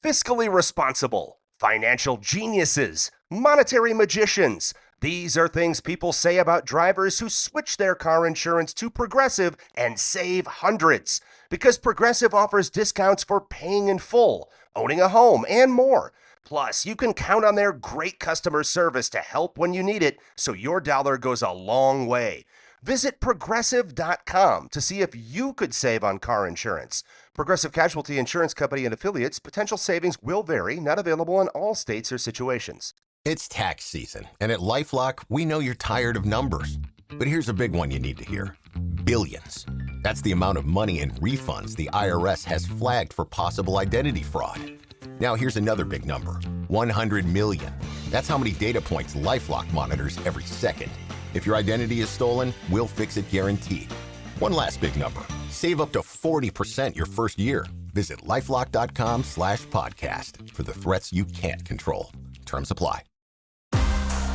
fiscally responsible, financial geniuses, monetary magicians. These are things people say about drivers who switch their car insurance to Progressive and save hundreds. Because Progressive offers discounts for paying in full, owning a home, and more. Plus, you can count on their great customer service to help when you need it, so your dollar goes a long way. Visit Progressive.com to see if you could save on car insurance. Progressive Casualty Insurance Company and Affiliates. Potential savings will vary. Not available in all states or situations. It's tax season, and at LifeLock, we know you're tired of numbers. But here's a big one you need to hear. Billions. That's the amount of money in refunds the IRS has flagged for possible identity fraud. Now here's another big number. 100 million. That's how many data points LifeLock monitors every second. If your identity is stolen, we'll fix it guaranteed. One last big number. Save up to 40% your first year. Visit LifeLock.com/podcast for the threats you can't control. Terms apply.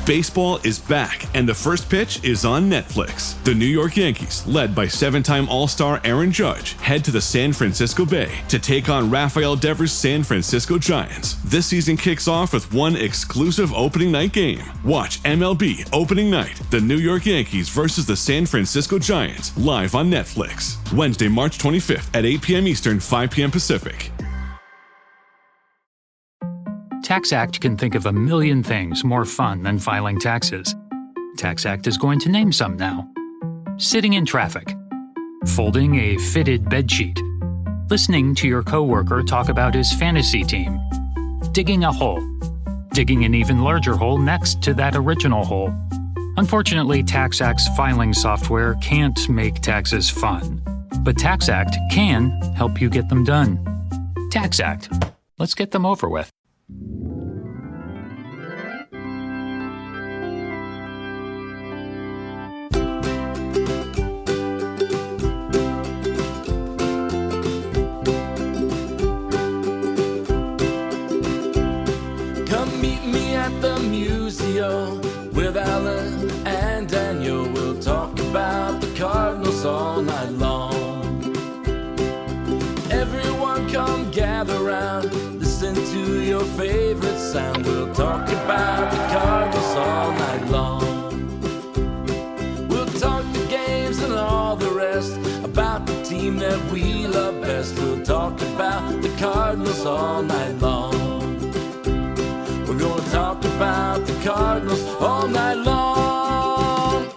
Baseball is back, and the first pitch is on Netflix. The New York Yankees, led by seven-time All-Star Aaron Judge, head to the San Francisco Bay to take on Rafael Devers' San Francisco Giants. This season kicks off with one exclusive opening night game. Watch MLB Opening Night, the New York Yankees versus the San Francisco Giants, live on Netflix. Wednesday, March 25th at 8 p.m. Eastern, 5 p.m. Pacific. TaxAct can think of a million things more fun than filing taxes. TaxAct is going to name some now. Sitting in traffic. Folding a fitted bedsheet. Listening to your coworker talk about his fantasy team. Digging a hole. Digging an even larger hole next to that original hole. Unfortunately, TaxAct's filing software can't make taxes fun. But TaxAct can help you get them done. TaxAct. Let's get them over with. The Musial with Alan and Daniel. We'll talk about the Cardinals all night long. Everyone come gather round, listen to your favorite sound. We'll talk about the Cardinals all night long. We'll talk the games and all the rest, about the team that we love best. We'll talk about the Cardinals all night long. We're gonna talk about the Cardinals all night long.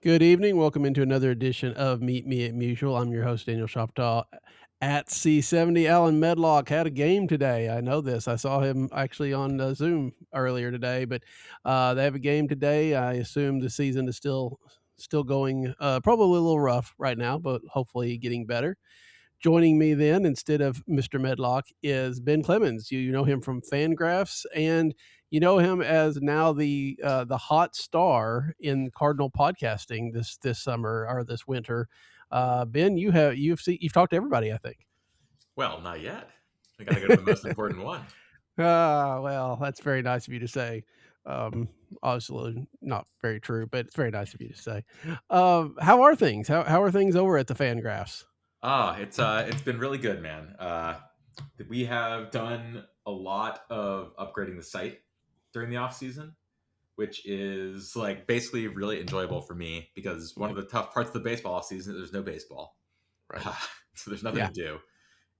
Good evening. Welcome into another edition of Meet Me at Musial. I'm your host, Daniel Shoptaw at C70. Alan Medlock had a game today. I know this. I saw him actually on Zoom earlier today, but they have a game today. I assume the season is still going, probably a little rough right now, but hopefully getting better. Joining me then, instead of Mr. Medlock, is Ben Clemens. You know him from Fangraphs, and you know him as now the hot star in Cardinal podcasting this summer or this winter. Ben, you've talked to everybody, I think. Well, not yet. I got to go to the most important one. Well, that's very nice of you to say. Obviously not very true, but it's very nice of you to say. How are things? How are things over at the Fangraphs? It's been really good, man. We have done a lot of upgrading the site during the off season, which is like basically really enjoyable for me because one of the tough parts of the baseball off season is there's no baseball, right? So there's nothing to do,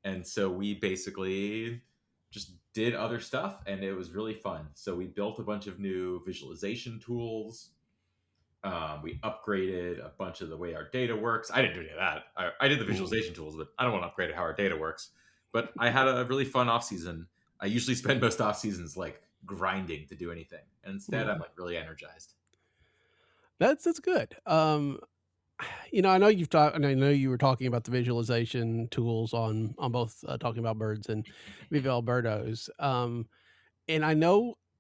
and so we basically just did other stuff, and it was really fun. So we built a bunch of new visualization tools. We upgraded a bunch of the way our data works. I didn't do any of that. I did the visualization tools, but I don't want to upgrade how our data works. But I had a really fun off season. I usually spend most off seasons like grinding to do anything, and instead I'm like really energized. That's good. I know you've talked, and I know you were talking about the visualization tools on both talking about birds and Viva Alberto's. And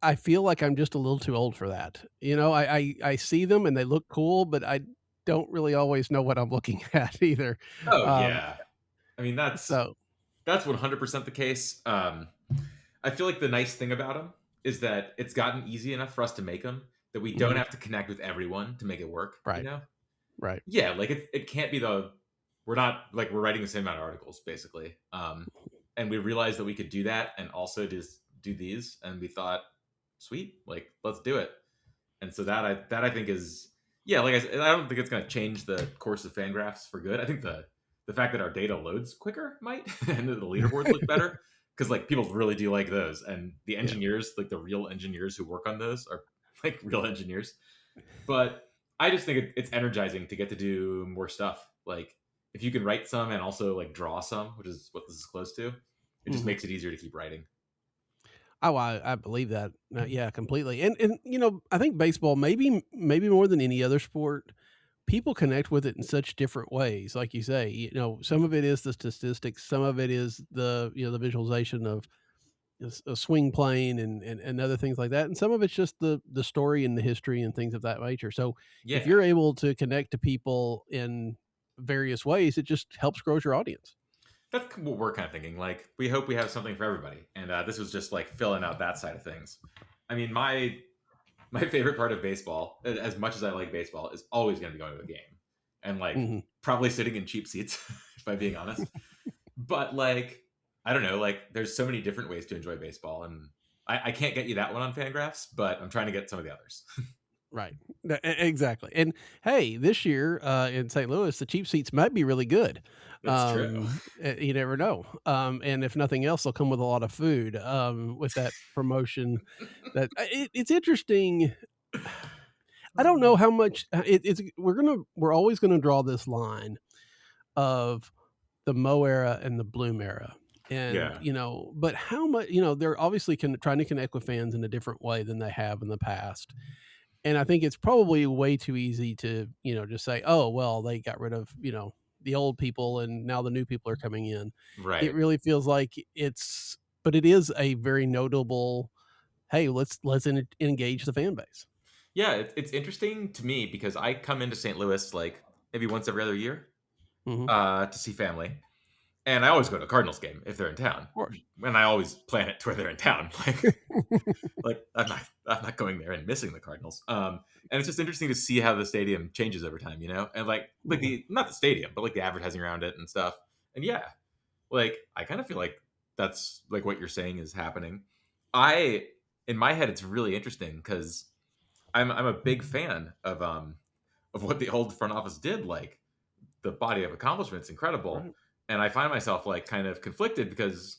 I feel like I'm just a little too old for that. I see them and they look cool, but I don't really always know what I'm looking at either. Oh yeah. I mean, that's 100% the case. I feel like the nice thing about them is that it's gotten easy enough for us to make them that we don't have to connect with everyone to make it work. Right. Right. Yeah, like it can't be we're not like we're writing the same amount of articles basically. And we realized that we could do that and also just do these, and we thought, sweet, like let's do it. And so that I think is, yeah, like I said, I don't think it's going to change the course of Fangraphs for good. I think the fact that our data loads quicker might, and that the leaderboards look better, because like people really do like those, and the engineers, like the real engineers who work on those, are like real engineers. But I just think it's energizing to get to do more stuff. Like if you can write some and also like draw some, which is what this is close to, it just makes it easier to keep writing. Oh, I believe that. Yeah, completely. And I think baseball, maybe more than any other sport, people connect with it in such different ways. Like you say, some of it is the statistics, some of it is the the visualization of a swing plane and other things like that, and some of it's just the story and the history and things of that nature. So Yeah, if you're able to connect to people in various ways, it just helps grow your audience. that's what we're kind of thinking. Like we hope we have something for everybody, and this was just like filling out that side of things. I mean, my favorite part of baseball, as much as I like baseball, is always going to be going to a game, and like probably sitting in cheap seats, if I'm being honest. But like, I don't know, like there's so many different ways to enjoy baseball, and I can't get you that one on Fangraphs, but I'm trying to get some of the others. Right. Exactly. And hey, this year in St. Louis, the cheap seats might be really good. That's true. You never know. And if nothing else, they'll come with a lot of food with that promotion. It's interesting. I don't know how much we're always gonna draw this line of the Mo era and the Bloom era. And but how much they're obviously trying to connect with fans in a different way than they have in the past. And I think it's probably way too easy to, just say, oh, well, they got rid of, the old people and now the new people are coming in. Right. It really feels like but it is a very notable, hey, let's engage the fan base. Yeah, it's interesting to me because I come into St. Louis like maybe once every other year to see family. And I always go to a Cardinals game if they're in town. Of course. And I always plan it to where they're in town. Like I'm not going there and missing the Cardinals. And it's just interesting to see how the stadium changes over time, and like not the stadium, but like the advertising around it and stuff. And yeah, like I kind of feel like that's like what you're saying is happening. In my head, it's really interesting because I'm a big fan of what the old front office did. Like the body of accomplishments, incredible. Right. And I find myself like kind of conflicted because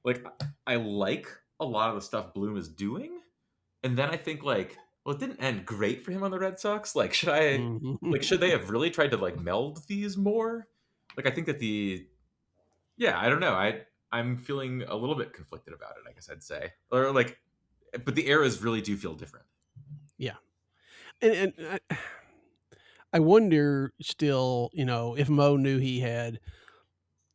like I like a lot of the stuff Bloom is doing. And then I think like, well, it didn't end great for him on the Red Sox. Like, should they have really tried to like meld these more? Like, I think that I don't know. I'm feeling a little bit conflicted about it, I guess I'd say. Or like, but the eras really do feel different. Yeah. And I wonder still, if Mo knew he had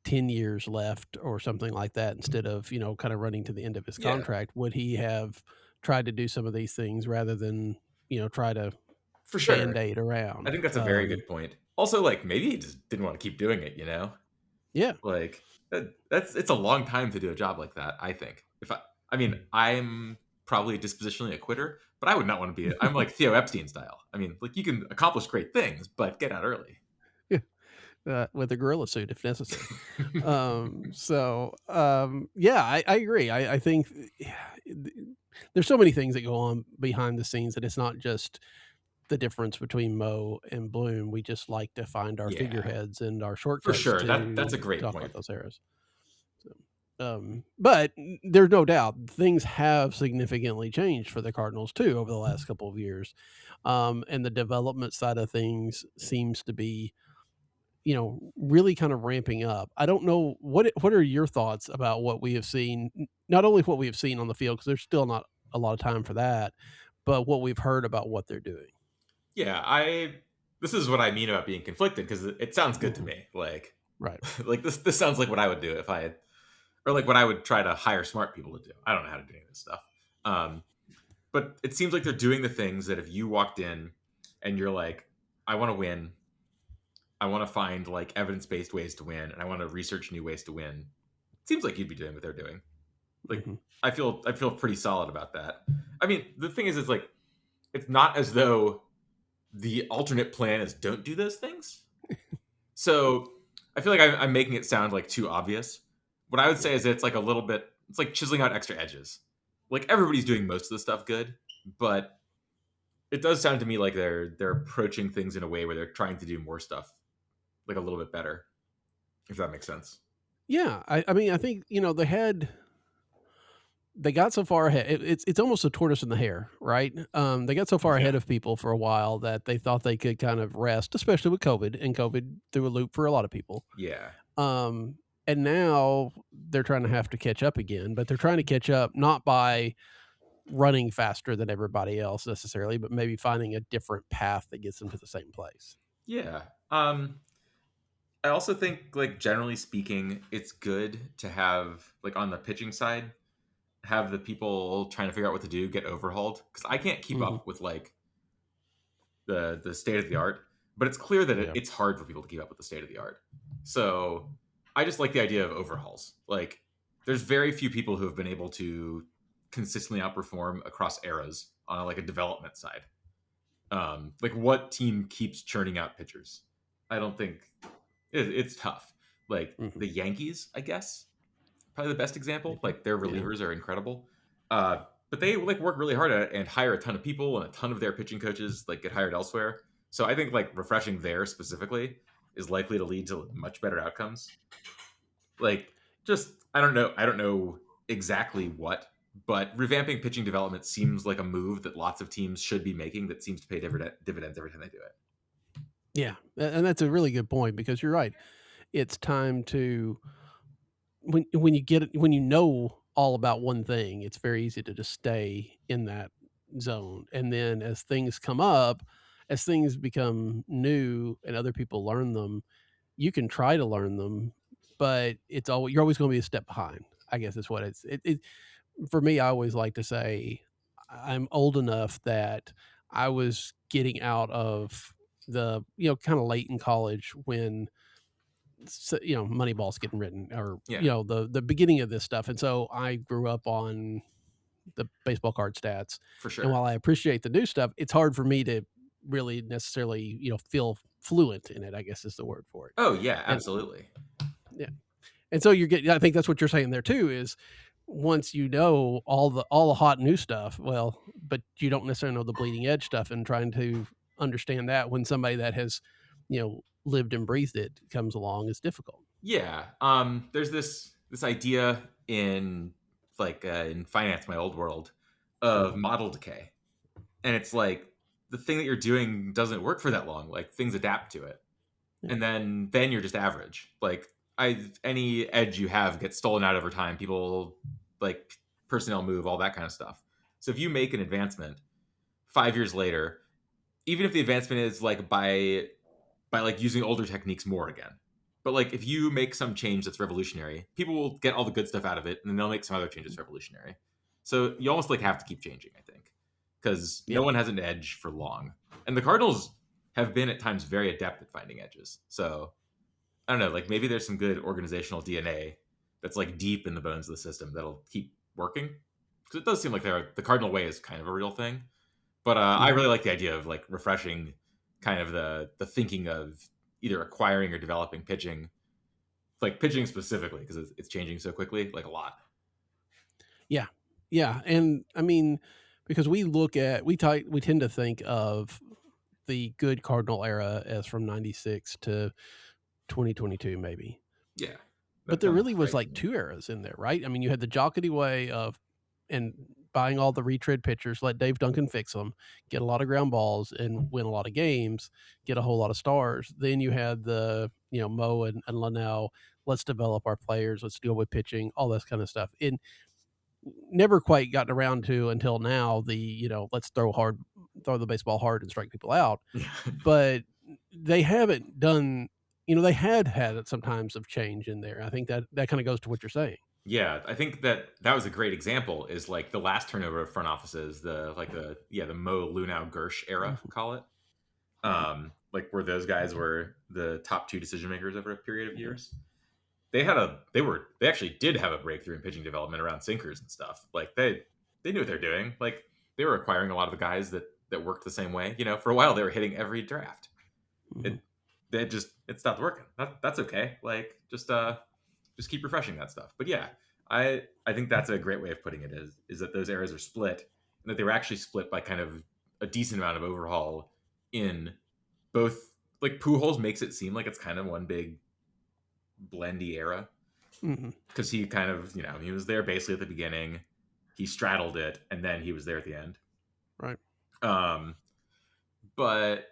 10 years left or something like that, instead of, kind of running to the end of his contract, would he have tried to do some of these things rather than, try to for sure Band-Aid around? I think that's a very good point. Also, like maybe he just didn't want to keep doing it, Yeah. Like it's a long time to do a job like that, I think. I'm probably dispositionally a quitter, but I would not want to be I'm like Theo Epstein style. I mean, like you can accomplish great things, but get out early. With a gorilla suit if necessary. I agree. I think there's so many things that go on behind the scenes that it's not just the difference between Mo and Bloom. We just like to find our figureheads and our shortcuts. For sure. That's a great point. About those eras. But there's no doubt things have significantly changed for the Cardinals too over the last couple of years. And the development side of things seems to be really kind of ramping up. I don't know what are your thoughts about what we have seen, not only what we have seen on the field, because there's still not a lot of time for that, but what we've heard about what they're doing. Yeah, this is what I mean about being conflicted, because it sounds good to me. Like, right. Like this sounds like what I would do if I had, or like what I would try to hire smart people to do. I don't know how to do any of this stuff. But it seems like they're doing the things that if you walked in and you're like, I want to win, I want to find like evidence-based ways to win, and I want to research new ways to win. It seems like you'd be doing what they're doing. Like I feel pretty solid about that. I mean, the thing is, it's like it's not as though the alternate plan is don't do those things. So I feel like I'm making it sound like too obvious. What I would say is it's like a little bit, it's like chiseling out extra edges. Like everybody's doing most of the stuff good, but it does sound to me like they're approaching things in a way where they're trying to do more stuff like a little bit better, if that makes sense. Yeah, I mean, I think they got so far ahead. It's almost a tortoise and the hare, right? They got so far ahead of people for a while that they thought they could kind of rest, especially with COVID, and COVID threw a loop for a lot of people. Yeah. And now they're trying to have to catch up again, but they're trying to catch up not by running faster than everybody else necessarily, but maybe finding a different path that gets them to the same place. Yeah. I also think, like, generally speaking, it's good to have, like, on the pitching side, have the people trying to figure out what to do get overhauled, because I can't keep up with like the state of the art, but it's clear that it's hard for people to keep up with the state of the art. So I just like the idea of overhauls. Like, there's very few people who have been able to consistently outperform across eras on like a development side. Like, what team keeps churning out pitchers? I don't think it's tough. Like the Yankees, I guess, probably the best example. Like, their relievers are incredible, but they like work really hard at it and hire a ton of people, and a ton of their pitching coaches like get hired elsewhere. So I think like refreshing there specifically is likely to lead to much better outcomes. Like, just I don't know exactly what, but revamping pitching development seems like a move that lots of teams should be making, that seems to pay dividends every time they do it. Yeah, and that's a really good point, because you're right. It's time to when you know all about one thing, it's very easy to just stay in that zone. And then as things come up, as things become new and other people learn them, you can try to learn them, but you're always going to be a step behind, I guess is what it for me. I always like to say I'm old enough that I was getting out of the, kind of late in college when, Moneyball's getting written, or, the beginning of this stuff. And so I grew up on the baseball card stats. For sure. And while I appreciate the new stuff, it's hard for me to really necessarily, feel fluent in it, I guess is the word for it. Oh yeah, absolutely. And so I think that's what you're saying there too, is once you know all the hot new stuff, well, but you don't necessarily know the bleeding edge stuff, and trying to understand that when somebody that has, lived and breathed it comes along is difficult. Yeah. There's this idea in in finance, my old world, of model decay. And it's like the thing that you're doing doesn't work for that long. Like, things adapt to it. Yeah. And then you're just average. Like, any edge you have gets stolen out over time. People, like, personnel move, all that kind of stuff. So if you make an advancement 5 years later, even if the advancement is like by like using older techniques more again, but like if you make some change that's revolutionary, people will get all the good stuff out of it, and then they'll make some other changes revolutionary. So you almost like have to keep changing, I think, because no one has an edge for long. And the Cardinals have been at times very adept at finding edges. So I don't know, like maybe there's some good organizational DNA that's like deep in the bones of the system that'll keep working, because it does seem like the Cardinal way is kind of a real thing. But I really like the idea of like refreshing kind of the thinking of either acquiring or developing pitching, like pitching specifically, because it's changing so quickly, like a lot. Yeah. And I mean, because we tend to think of the good Cardinal era as from 96 to 2022, maybe. Yeah. But there really was like two eras in there, right? I mean, you had the Jockety way of buying all the retread pitchers, let Dave Duncan fix them, get a lot of ground balls and win a lot of games, get a whole lot of stars. Then you had the, Mo and Linnell, let's develop our players, let's deal with pitching, all this kind of stuff. And never quite gotten around to until now the, let's throw the baseball hard and strike people out. But they haven't done, they had sometimes of change in there. I think that kind of goes to what you're saying. Yeah, I think that was a great example, is like the last turnover of front offices, the Mo, Lunau, Gersh era, call it. Like where those guys were the top two decision makers over a period of years. They actually did have a breakthrough in pitching development around sinkers and stuff. Like they knew what they're doing. Like they were acquiring a lot of the guys that that worked the same way. For a while they were hitting every draft. It stopped working. That's okay. Like just keep refreshing that stuff. But yeah, I think that's a great way of putting it is that those eras are split, and that they were actually split by kind of a decent amount of overhaul in both. Like Pujols makes it seem like it's kind of one big blendy era, because he kind of he was there basically at the beginning, he straddled it, and then he was there at the end. Right. But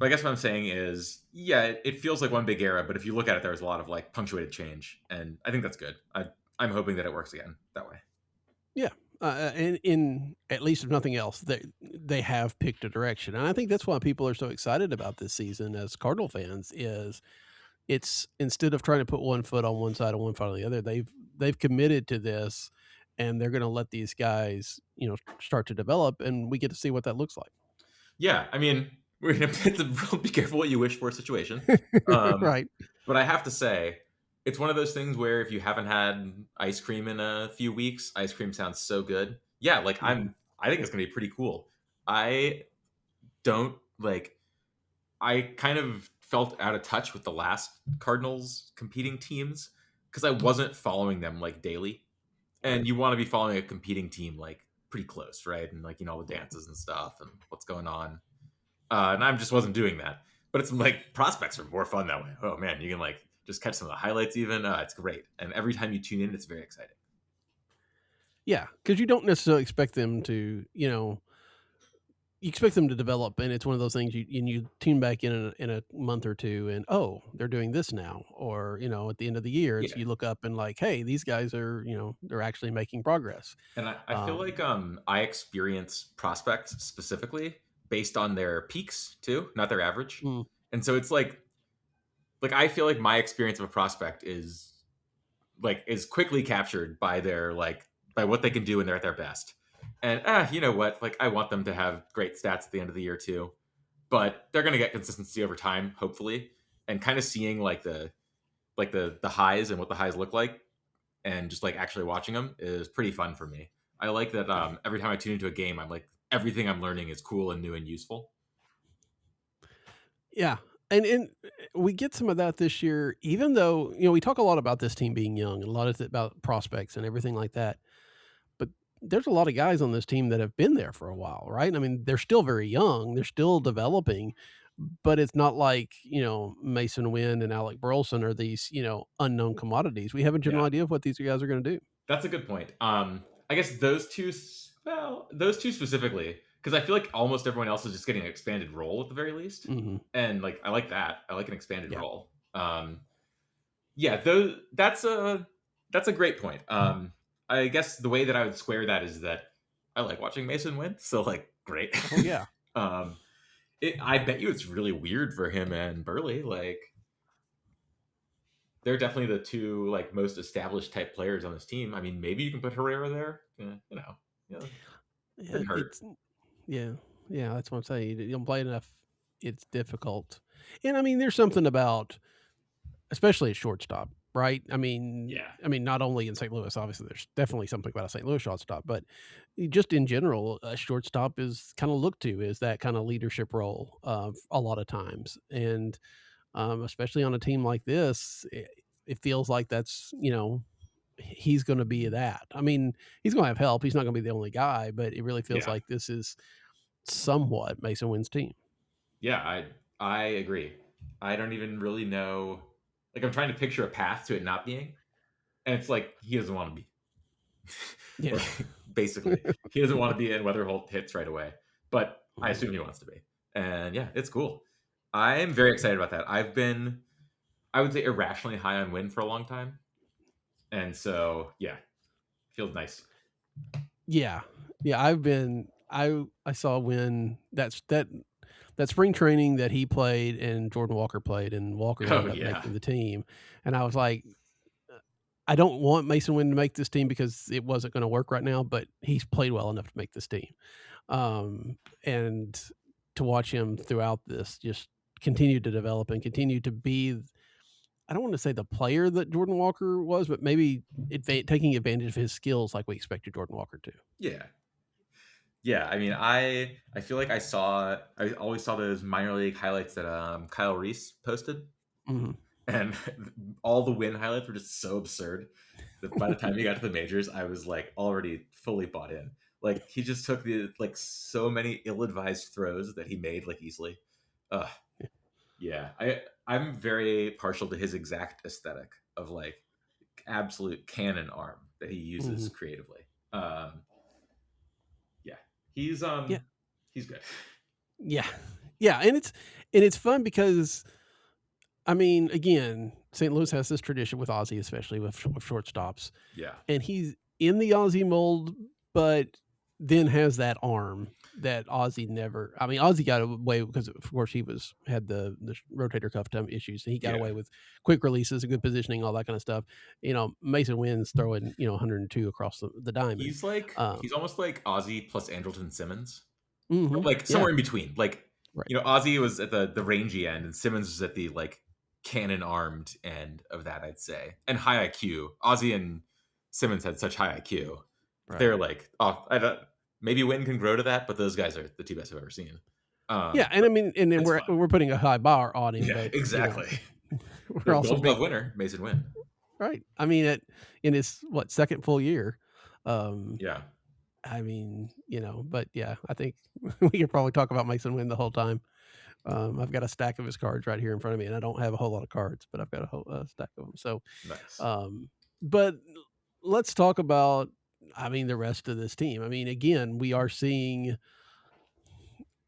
I guess what I'm saying is, yeah, it feels like one big era, but if you look at it, there's a lot of like punctuated change, and I think that's good. I'm hoping that it works again that way. Yeah. And in at least if nothing else, they have picked a direction, and I think that's why people are so excited about this season as Cardinal fans. Is it's instead of trying to put one foot on one side and one foot on the other, they've committed to this, and they're going to let these guys start to develop, and we get to see what that looks like. Yeah, I mean, we're gonna have to be careful what you wish for situation, Right? But I have to say, it's one of those things where if you haven't had ice cream in a few weeks, ice cream sounds so good. Yeah, like I think it's gonna be pretty cool. I kind of felt out of touch with the last Cardinals competing teams because I wasn't following them like daily. And you want to be following a competing team like pretty close, right? And like all the dances and stuff and what's going on. And I just wasn't doing that. But it's like prospects are more fun that way. Oh man, you can like just catch some of the highlights even. It's great. And every time you tune in, it's very exciting. Yeah, because you don't necessarily expect them to, you expect them to develop, and it's one of those things you tune back in a month or two, and they're doing this now, or at the end of the year, you look up and like, hey, these guys are they're actually making progress. And I feel like I experience prospects specifically based on their peaks too, not their average. And so it's like I feel like my experience of a prospect is quickly captured by their by what they can do when they're at their best. And you know what? Like I want them to have great stats at the end of the year too, but they're going to get consistency over time, hopefully, and kind of seeing the highs and what the highs look like, and just like actually watching them is pretty fun for me. I like that every time I tune into a game, I'm like everything I'm learning is cool and new and useful. Yeah. And we get some of that this year, even though, we talk a lot about this team being young and a lot of about prospects and everything like that. But there's a lot of guys on this team that have been there for a while, right? I mean, they're still very young. They're still developing, but it's not like, Masyn Winn and Alec Burleson are these, unknown commodities. We have a general idea of what these guys are going to do. That's a good point. I guess those two specifically, because I feel like almost everyone else is just getting an expanded role at the very least. And like, I like that. I like an expanded role. That's a great point. I guess the way that I would square that is that I like watching Masyn Winn. So like, great. Oh yeah. I bet you it's really weird for him and Burley. Like they're definitely the two like most established type players on this team. I mean, maybe you can put Herrera there. Didn't hurt. Yeah, that's what I'm saying. You don't play enough, it's difficult. And I mean, there's something about, especially a shortstop, right? I mean, not only in St. Louis, obviously, there's definitely something about a St. Louis shortstop, but just in general, a shortstop is kind of looked to as that kind of leadership role a lot of times. And especially on a team like this, it feels like that's, he's going to be that. I mean, he's going to have help. He's not going to be the only guy, but it really feels like this is somewhat Masyn Winn's team. Yeah, I agree. I don't even really know. Like, I'm trying to picture a path to it not being, and it's like he doesn't want to be. Yeah, basically, he doesn't want to be in whether Holt hits right away, but I assume he wants to be. And yeah, it's cool. I'm very excited about that. I've been, I would say, irrationally high on Winn for a long time. And so, yeah, feels nice. Yeah. I saw Winn that spring training that he played and Jordan Walker played, and Walker ended up making the team. And I was like, I don't want Masyn Winn to make this team because it wasn't going to work right now, but he's played well enough to make this team. And to watch him throughout this just continue to develop and continue to be, I don't want to say the player that Jordan Walker was, but maybe taking advantage of his skills like we expected Jordan Walker to. Yeah. Yeah, I mean, I feel like I always saw those minor league highlights that Kyle Reese posted, Mhm. and all the win highlights were just so absurd that by the time he got to the majors, I was like already fully bought in. Like he just took the like so many ill-advised throws that he made like easily. Ugh. Yeah, I'm very partial to his exact aesthetic of like absolute cannon arm that he uses Mhm. creatively. Um, yeah, he's Yeah. he's good. Yeah. Yeah, and it's fun because I mean, again, St. Louis has this tradition with Ozzie, especially with shortstops, Yeah, and he's in the Ozzie mold, but then has that arm that Ozzie never. I mean, Ozzie got away because, of course, he had the rotator cuff issues, and he got yeah. away with quick releases, good positioning, all that kind of stuff. You know, Masyn Winn's throwing 102 across the diamond. He's almost like Ozzy plus Andrelton Simmons, or Mhm. like Yeah. somewhere in between. Like Right. Ozzy was at the rangy end, and Simmons was at the like cannon armed end of that, I'd say, and high IQ. Ozzy and Simmons had such high IQ. Right. They're like, oh, I don't. Maybe Witten can grow to that, but those guys are the two best I've ever seen. Yeah, and I mean, and then it's we're fun. we're putting a high bar on him, Yeah, but exactly. we're also Gold Glove winner, Masyn Winn. right. I mean, in his second full year. Yeah. I mean, but yeah, I think we could probably talk about Masyn Winn the whole time. I've got a stack of his cards right here in front of me, and I don't have a whole lot of cards, but I've got a whole stack of them. So, Nice. but let's talk about, I mean, the rest of this team. I mean, again, we are seeing.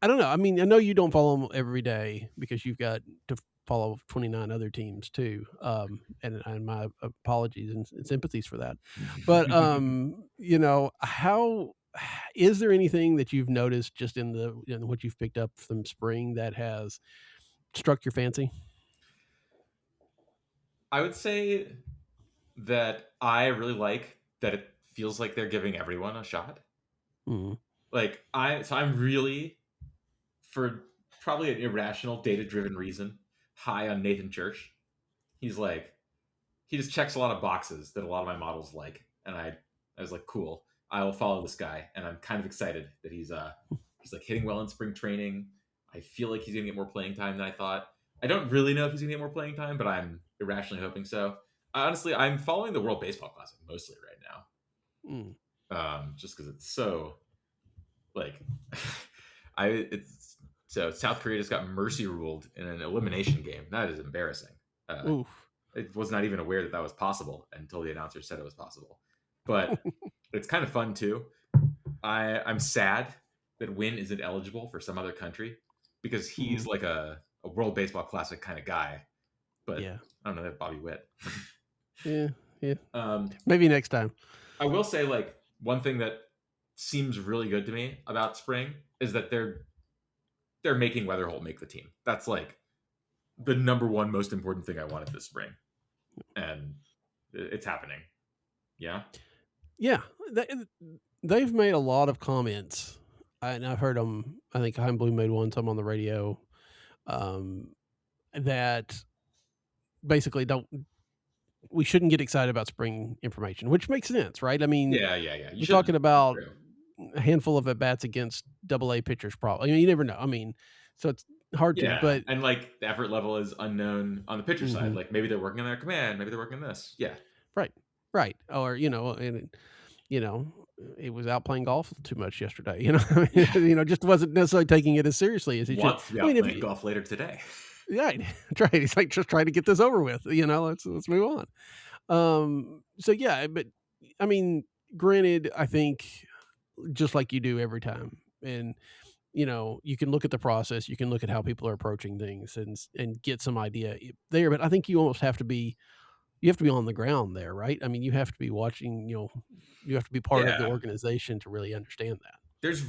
I don't know. I mean, I know you don't follow them every day because you've got to follow 29 other teams too. And my apologies and sympathies for that. But how is there anything that you've noticed just in what you've picked up from spring that has struck your fancy? I would say that I really like that it feels like they're giving everyone a shot. Mhm. Like I'm really, for probably an irrational data driven reason, high on Nathan Church. He's like, he just checks a lot of boxes that a lot of my models like, and I was like, cool, I will follow this guy, and I'm kind of excited that he's like hitting well in spring training. I feel like he's gonna get more playing time than I thought. I don't really know if he's gonna get more playing time, but I'm irrationally hoping so. Honestly, I'm following the World Baseball Classic mostly right Mm. now, just because it's so like it's so South Korea just got mercy ruled in an elimination game. That is embarrassing. Oof. I was not even aware that was possible until the announcer said it was possible. But it's kind of fun too. I'm sad that Winn isn't eligible for some other country because he's like a World Baseball Classic kind of guy. But Yeah. I don't know, that Bobby Witt. Yeah. Um, Maybe next time. I will say, like, one thing that seems really good to me about spring is that they're making Weatherholt make the team. That's like the number one most important thing I wanted this spring, and it's happening. Yeah. Yeah. They've made a lot of comments, and I've heard them. I think Chaim Blue made one, some on the radio, that basically we shouldn't get excited about spring information, which makes sense, right? I mean, Yeah. you're talking about a handful of at bats against AA pitchers, probably. I mean, you never know. I mean, so it's hard to, but and like the effort level is unknown on the pitcher side. Like maybe they're working on their command, maybe they're working on this. Yeah. right. Or it was out playing golf too much yesterday. Just wasn't necessarily taking it as seriously as he should. Wants to be out playing golf later today. Right. That's right. He's like, just trying to get this over with, let's move on. So yeah, but I mean, granted, I think just like you do every time, and you can look at the process, you can look at how people are approaching things and get some idea there, but I think you almost have to be on the ground there, right? I mean, you have to be watching, you have to be part of the organization to really understand that. There's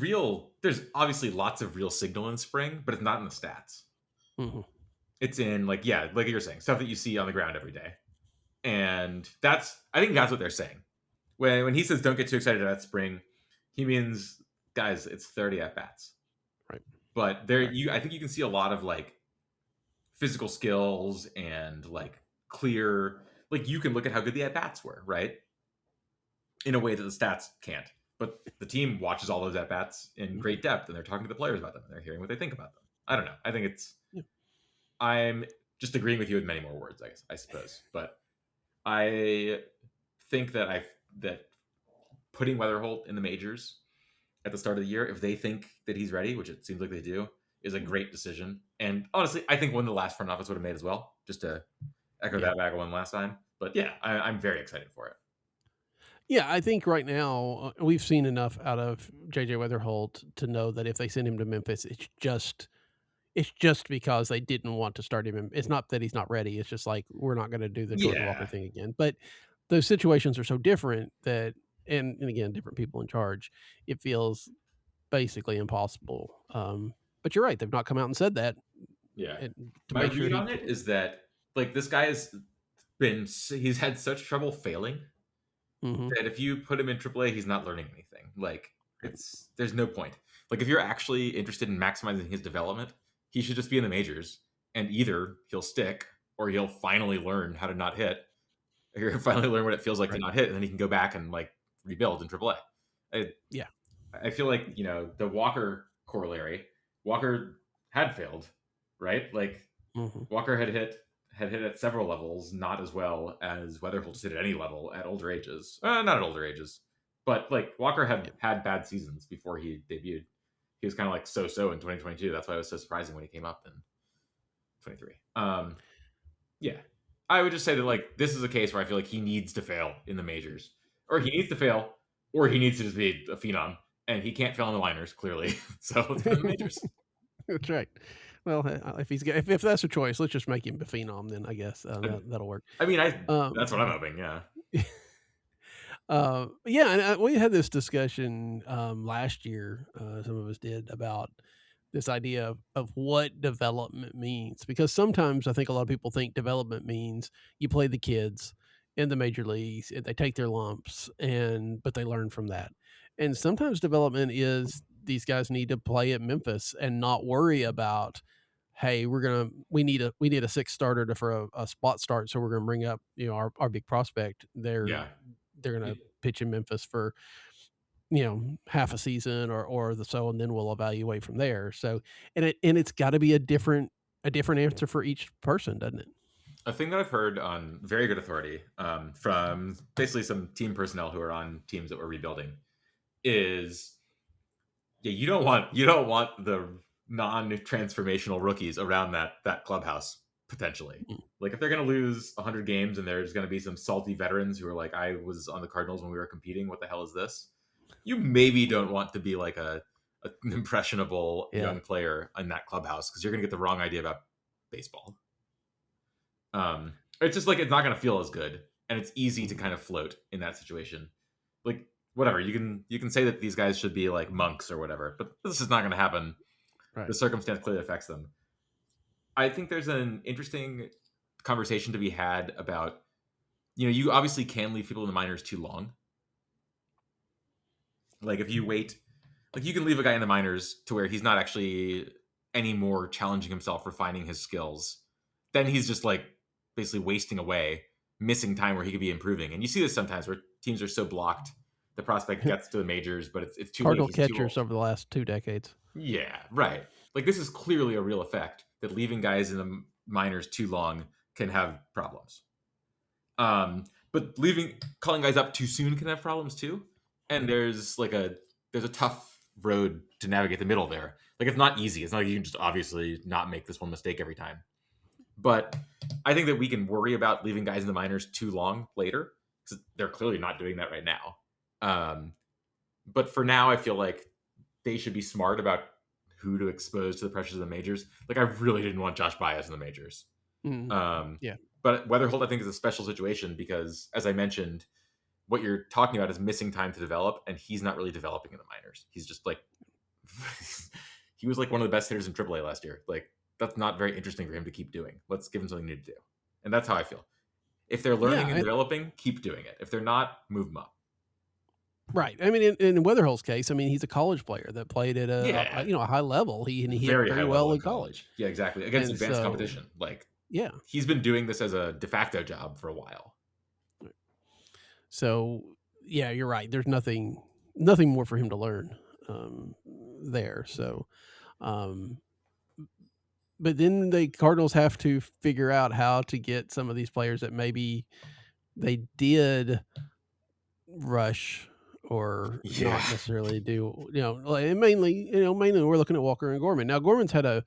obviously lots of real signal in spring, but it's not in the stats. Mm-hmm. It's in like you're saying, stuff that you see on the ground every day. And I think that's what they're saying. When he says don't get too excited about spring, he means, guys, it's 30 at bats. Right. But I think you can see a lot of like physical skills and like clear, like you can look at how good the at bats were, right? In a way that the stats can't. but the team watches all those at-bats in great depth, and they're talking to the players about them, and they're hearing what they think about them. I don't know. I think I'm just agreeing with you with many more words, I suppose. But I think that putting Weatherholt in the majors at the start of the year, if they think that he's ready, which it seems like they do, is a great decision. And honestly, I think one the last front office would have made as well, just to echo that back one last time. But yeah, I'm very excited for it. Yeah, I think right now we've seen enough out of JJ Weatherholt to know that if they send him to Memphis, it's just because they didn't want to start him. It's not that he's not ready. It's just like, we're not going to do the Jordan Walker thing again. But those situations are so different that, and again, different people in charge, it feels basically impossible. But you're right. They've not come out and said that. Yeah. To My make read on it is that, like, this guy he's had such trouble failing that if you put him in AAA, he's not learning anything. Like, there's no point. Like, if you're actually interested in maximizing his development, he should just be in the majors, and either he'll stick or he'll finally learn how to not hit, or he'll finally learn what it feels like to not hit, and then he can go back and like rebuild in AAA. I feel like, the Walker corollary, Walker had failed, right? Like, Walker had hit at several levels, not as well as Weatherholt did at any level at older ages. Not at older ages, but like Walker had bad seasons before he debuted. He was kind of like so-so in 2022. That's why it was so surprising when he came up in 23. Yeah, I would just say that, like, this is a case where I feel like he needs to fail in the majors, or he needs to fail, or he needs to just be a phenom, and he can't fail in the minors, clearly. So let's put him in the majors. That's right. Well, if that's a choice, let's just make him a phenom. Then I guess that'll work. I mean, that's what I'm hoping. Yeah. And we had this discussion last year. Some of us did, about this idea of what development means, because sometimes I think a lot of people think development means you play the kids in the major leagues, they take their lumps, but they learn from that. And sometimes development is these guys need to play at Memphis and not worry about, hey, we need a sixth starter for a spot start, so we're gonna bring up our big prospect. They're gonna pitch in Memphis for half a season or so, and then we'll evaluate from there. So and it's got to be a different answer for each person, doesn't it? A thing that I've heard on very good authority from basically some team personnel who are on teams that were rebuilding is, you don't want the non-transformational rookies around that clubhouse potentially. Like, if they're going to lose 100 games and there's going to be some salty veterans who are like, I was on the Cardinals when we were competing, what the hell is this? You maybe don't want to be like an impressionable young player in that clubhouse, because you're going to get the wrong idea about baseball. It's just like, it's not going to feel as good, and it's easy to kind of float in that situation. Like, whatever, you can say that these guys should be like monks or whatever, but this is not going to happen. Right. The circumstance clearly affects them. I think there's an interesting conversation to be had about, you obviously can leave people in the minors too long. Like, if you wait, like, you can leave a guy in the minors to where he's not actually any more challenging himself, refining his skills. Then he's just like basically wasting away, missing time where he could be improving. And you see this sometimes where teams are so blocked, the prospect gets to the majors, but it's too Cardinal late. Catchers over the last 2 decades. Yeah, right. Like, this is clearly a real effect, that leaving guys in the minors too long can have problems. But calling guys up too soon can have problems too. And there's a tough road to navigate the middle there. Like, it's not easy. It's not like you can just obviously not make this one mistake every time. But I think that we can worry about leaving guys in the minors too long later, because they're clearly not doing that right now. But for now, I feel like they should be smart about who to expose to the pressures of the majors. Like, I really didn't want Josh Baez in the majors. But Weatherholt, I think, is a special situation because, as I mentioned, what you're talking about is missing time to develop, and he's not really developing in the minors. He's just like, he was like one of the best hitters in AAA last year. Like, that's not very interesting for him to keep doing. Let's give him something new to do. And that's how I feel. If they're learning and developing, keep doing it. If they're not, move them up. Right. I mean, in Weatherholt's case, I mean, he's a college player that played at a high level. He hit very well in college. Yeah, exactly. Against advanced competition. Like, he's been doing this as a de facto job for a while. So, yeah, you're right. There's nothing nothing more for him to learn there. So, but then the Cardinals have to figure out how to get some of these players that maybe they did rush or not necessarily do, like mainly we're looking at Walker and Gorman. Now Gorman's had a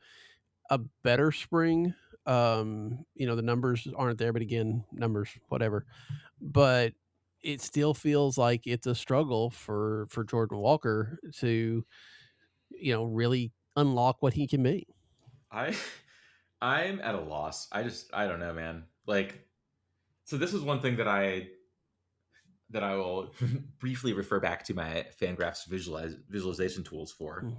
better spring. The numbers aren't there, but again, numbers, whatever. But it still feels like it's a struggle for Jordan Walker to, really unlock what he can be. I'm at a loss. I don't know, man. Like, so this is one thing that I will briefly refer back to my Fangraphs visualization tools for,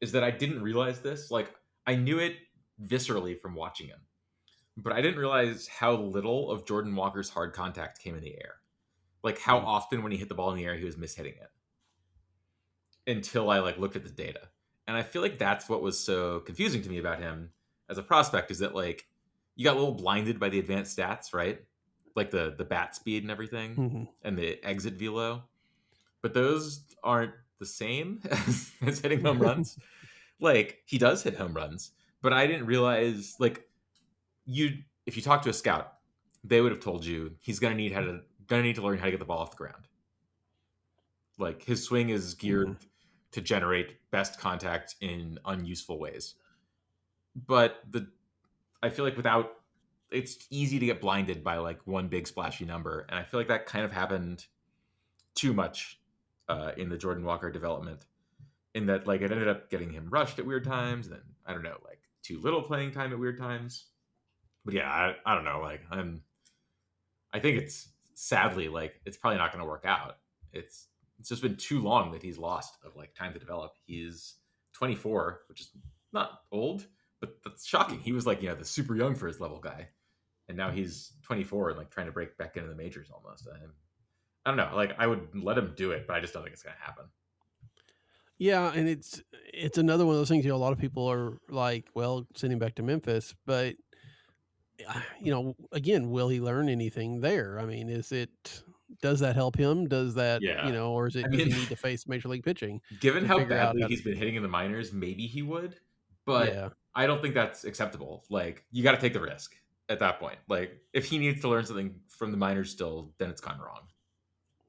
is that I didn't realize this. Like, I knew it viscerally from watching him, but I didn't realize how little of Jordan Walker's hard contact came in the air. Like, how often when he hit the ball in the air, he was mishitting it. Until I looked at the data. And I feel like that's what was so confusing to me about him as a prospect, is that you got a little blinded by the advanced stats, right? Like the bat speed and everything, and the exit velo. But those aren't the same as hitting home runs. He does hit home runs, but I didn't realize, if you talk to a scout, they would have told you he's gonna need to learn how to get the ball off the ground. Like, his swing is geared to generate best contact in unuseful ways. But I feel like it's easy to get blinded by one big splashy number. And I feel like that kind of happened too much in the Jordan Walker development, in that it ended up getting him rushed at weird times. And then, I don't know, too little playing time at weird times. But yeah, I don't know. I think it's sadly, it's probably not going to work out. It's just been too long that he's lost of time to develop. He's 24, which is not old, but that's shocking. He was the super young for his level guy, and now he's 24 and trying to break back into the majors almost. I don't know. I would let him do it, but I just don't think it's going to happen. Yeah, and it's another one of those things. A lot of people are well, send him back to Memphis, but again, will he learn anything there? I mean, does that help him? Does that, or does he need to face major league pitching? Given how badly he's been hitting in the minors, maybe he would, but I don't think that's acceptable. You got to take the risk at that point. If he needs to learn something from the minors still, then it's gone wrong.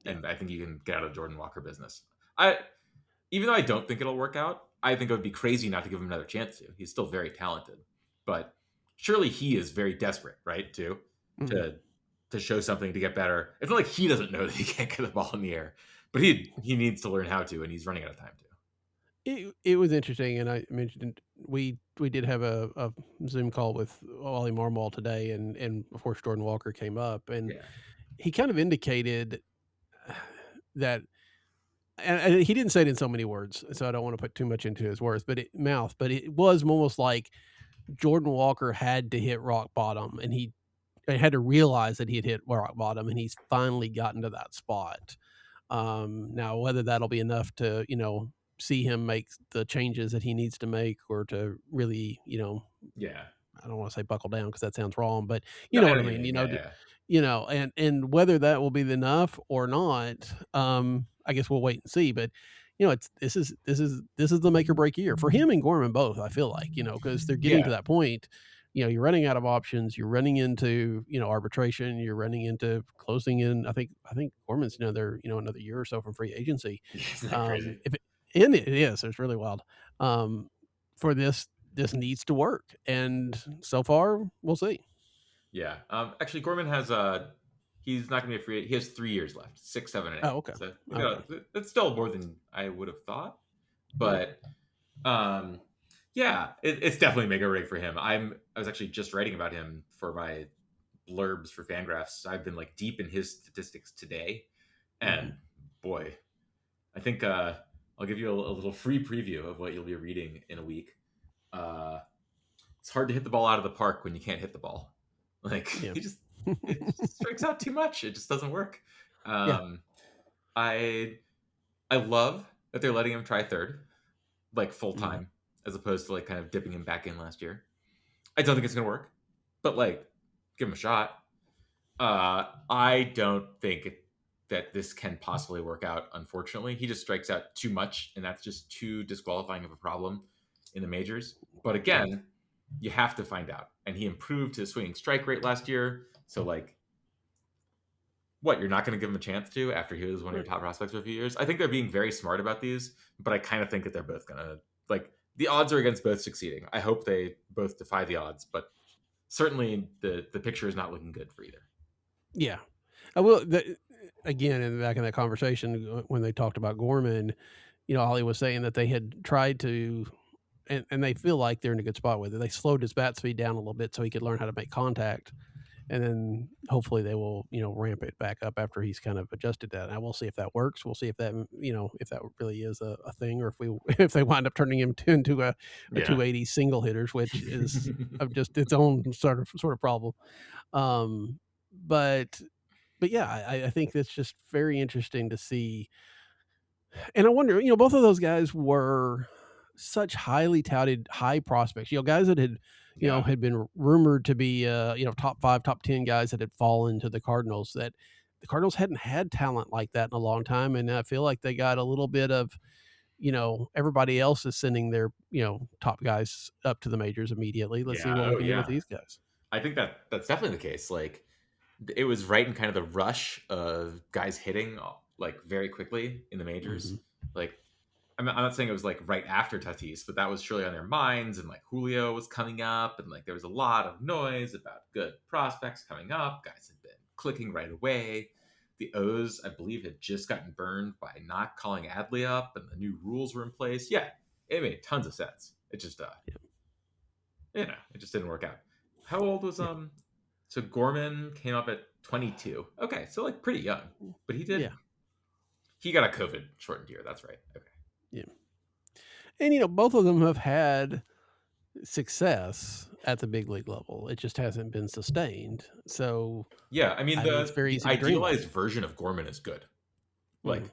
And I think you can get out of Jordan Walker business. Even though I don't think it'll work out, I think it would be crazy not to give him another chance to. He's still very talented, but surely he is very desperate, right? To show something, to get better. It's not like he doesn't know that he can't get the ball in the air, but he needs to learn how to, and he's running out of time too. It was interesting, and I mentioned we did have a Zoom call with Wally Marmol today, and of course Jordan Walker came up, and he kind of indicated that, and he didn't say it in so many words, so I don't want to put too much into his words, but it was almost like Jordan Walker had to hit rock bottom, and he had to realize that he had hit rock bottom, and he's finally gotten to that spot. Now, whether that'll be enough to, see him make the changes that he needs to make, or to really, I don't want to say buckle down because that sounds wrong, but you know what I mean, and whether that will be enough or not, I guess we'll wait and see. But this is the make or break year for him and Gorman both. I feel like, because they're getting to that point. You're running out of options. You're running into arbitration. You're running into closing in. I think Gorman's another year or so from free agency. Crazy? It is. It's really wild. For this needs to work, and so far we'll see. Yeah. Actually, Gorman has he's not going to be a free agent. He has 3 years left, 6, 7, and 8. Oh, okay. So that's still more than I would have thought, but it's definitely make or break for him. I was actually just writing about him for my blurbs for Fangraphs. I've been deep in his statistics today, and boy, I think I'll give you a little free preview of what you'll be reading in a week. It's hard to hit the ball out of the park when you can't hit the ball. It just strikes out too much. It just doesn't work. I love that they're letting him try third, full time, as opposed to kind of dipping him back in last year. I don't think it's gonna work, but give him a shot. I don't think that this can possibly work out. Unfortunately, he just strikes out too much, and that's just too disqualifying of a problem in the majors. But again, you have to find out. And he improved his swinging strike rate last year. So like, what, you're not going to give him a chance to after he was one of your top prospects for a few years? I think they're being very smart about these, but I kind of think that they're both going to, like, the odds are against both succeeding. I hope they both defy the odds, but certainly the picture is not looking good for either. Yeah. I will, again, in back in that conversation when they talked about Gorman, Ollie was saying that they had tried to, and they feel like they're in a good spot with it. They slowed his bat speed down a little bit so he could learn how to make contact. And then hopefully they will, ramp it back up after he's kind of adjusted that. And we'll see if that works. We'll see if that, if that really is a thing, or if they wind up turning him into a 280 single hitters, which is just its own sort of problem. But yeah, I think that's just very interesting to see. And I wonder, both of those guys were such highly touted high prospects, guys that had, had been rumored to be, top 5, top 10 guys that had fallen to the Cardinals, that the Cardinals hadn't had talent like that in a long time. And I feel like they got a little bit of, everybody else is sending their, top guys up to the majors immediately. Let's see what we can do with these guys. I think that's definitely the case. Like, it was right in kind of the rush of guys hitting like very quickly in the majors. Like, I'm not saying it was like right after Tatis, but that was surely on their minds. And like Julio was coming up, and like there was a lot of noise about good prospects coming up. Guys had been clicking right away. The O's, I believe, had just gotten burned by not calling Adley up, and the new rules were in place. Yeah, it made tons of sense. It just, it just didn't work out. How old was So Gorman came up at 22. Okay, so like pretty young, but he did. Yeah. He got a COVID shortened year. That's right. Okay. Yeah. And both of them have had success at the big league level. It just hasn't been sustained. So yeah, I mean, it's very easy. The idealized version of Gorman is good. Like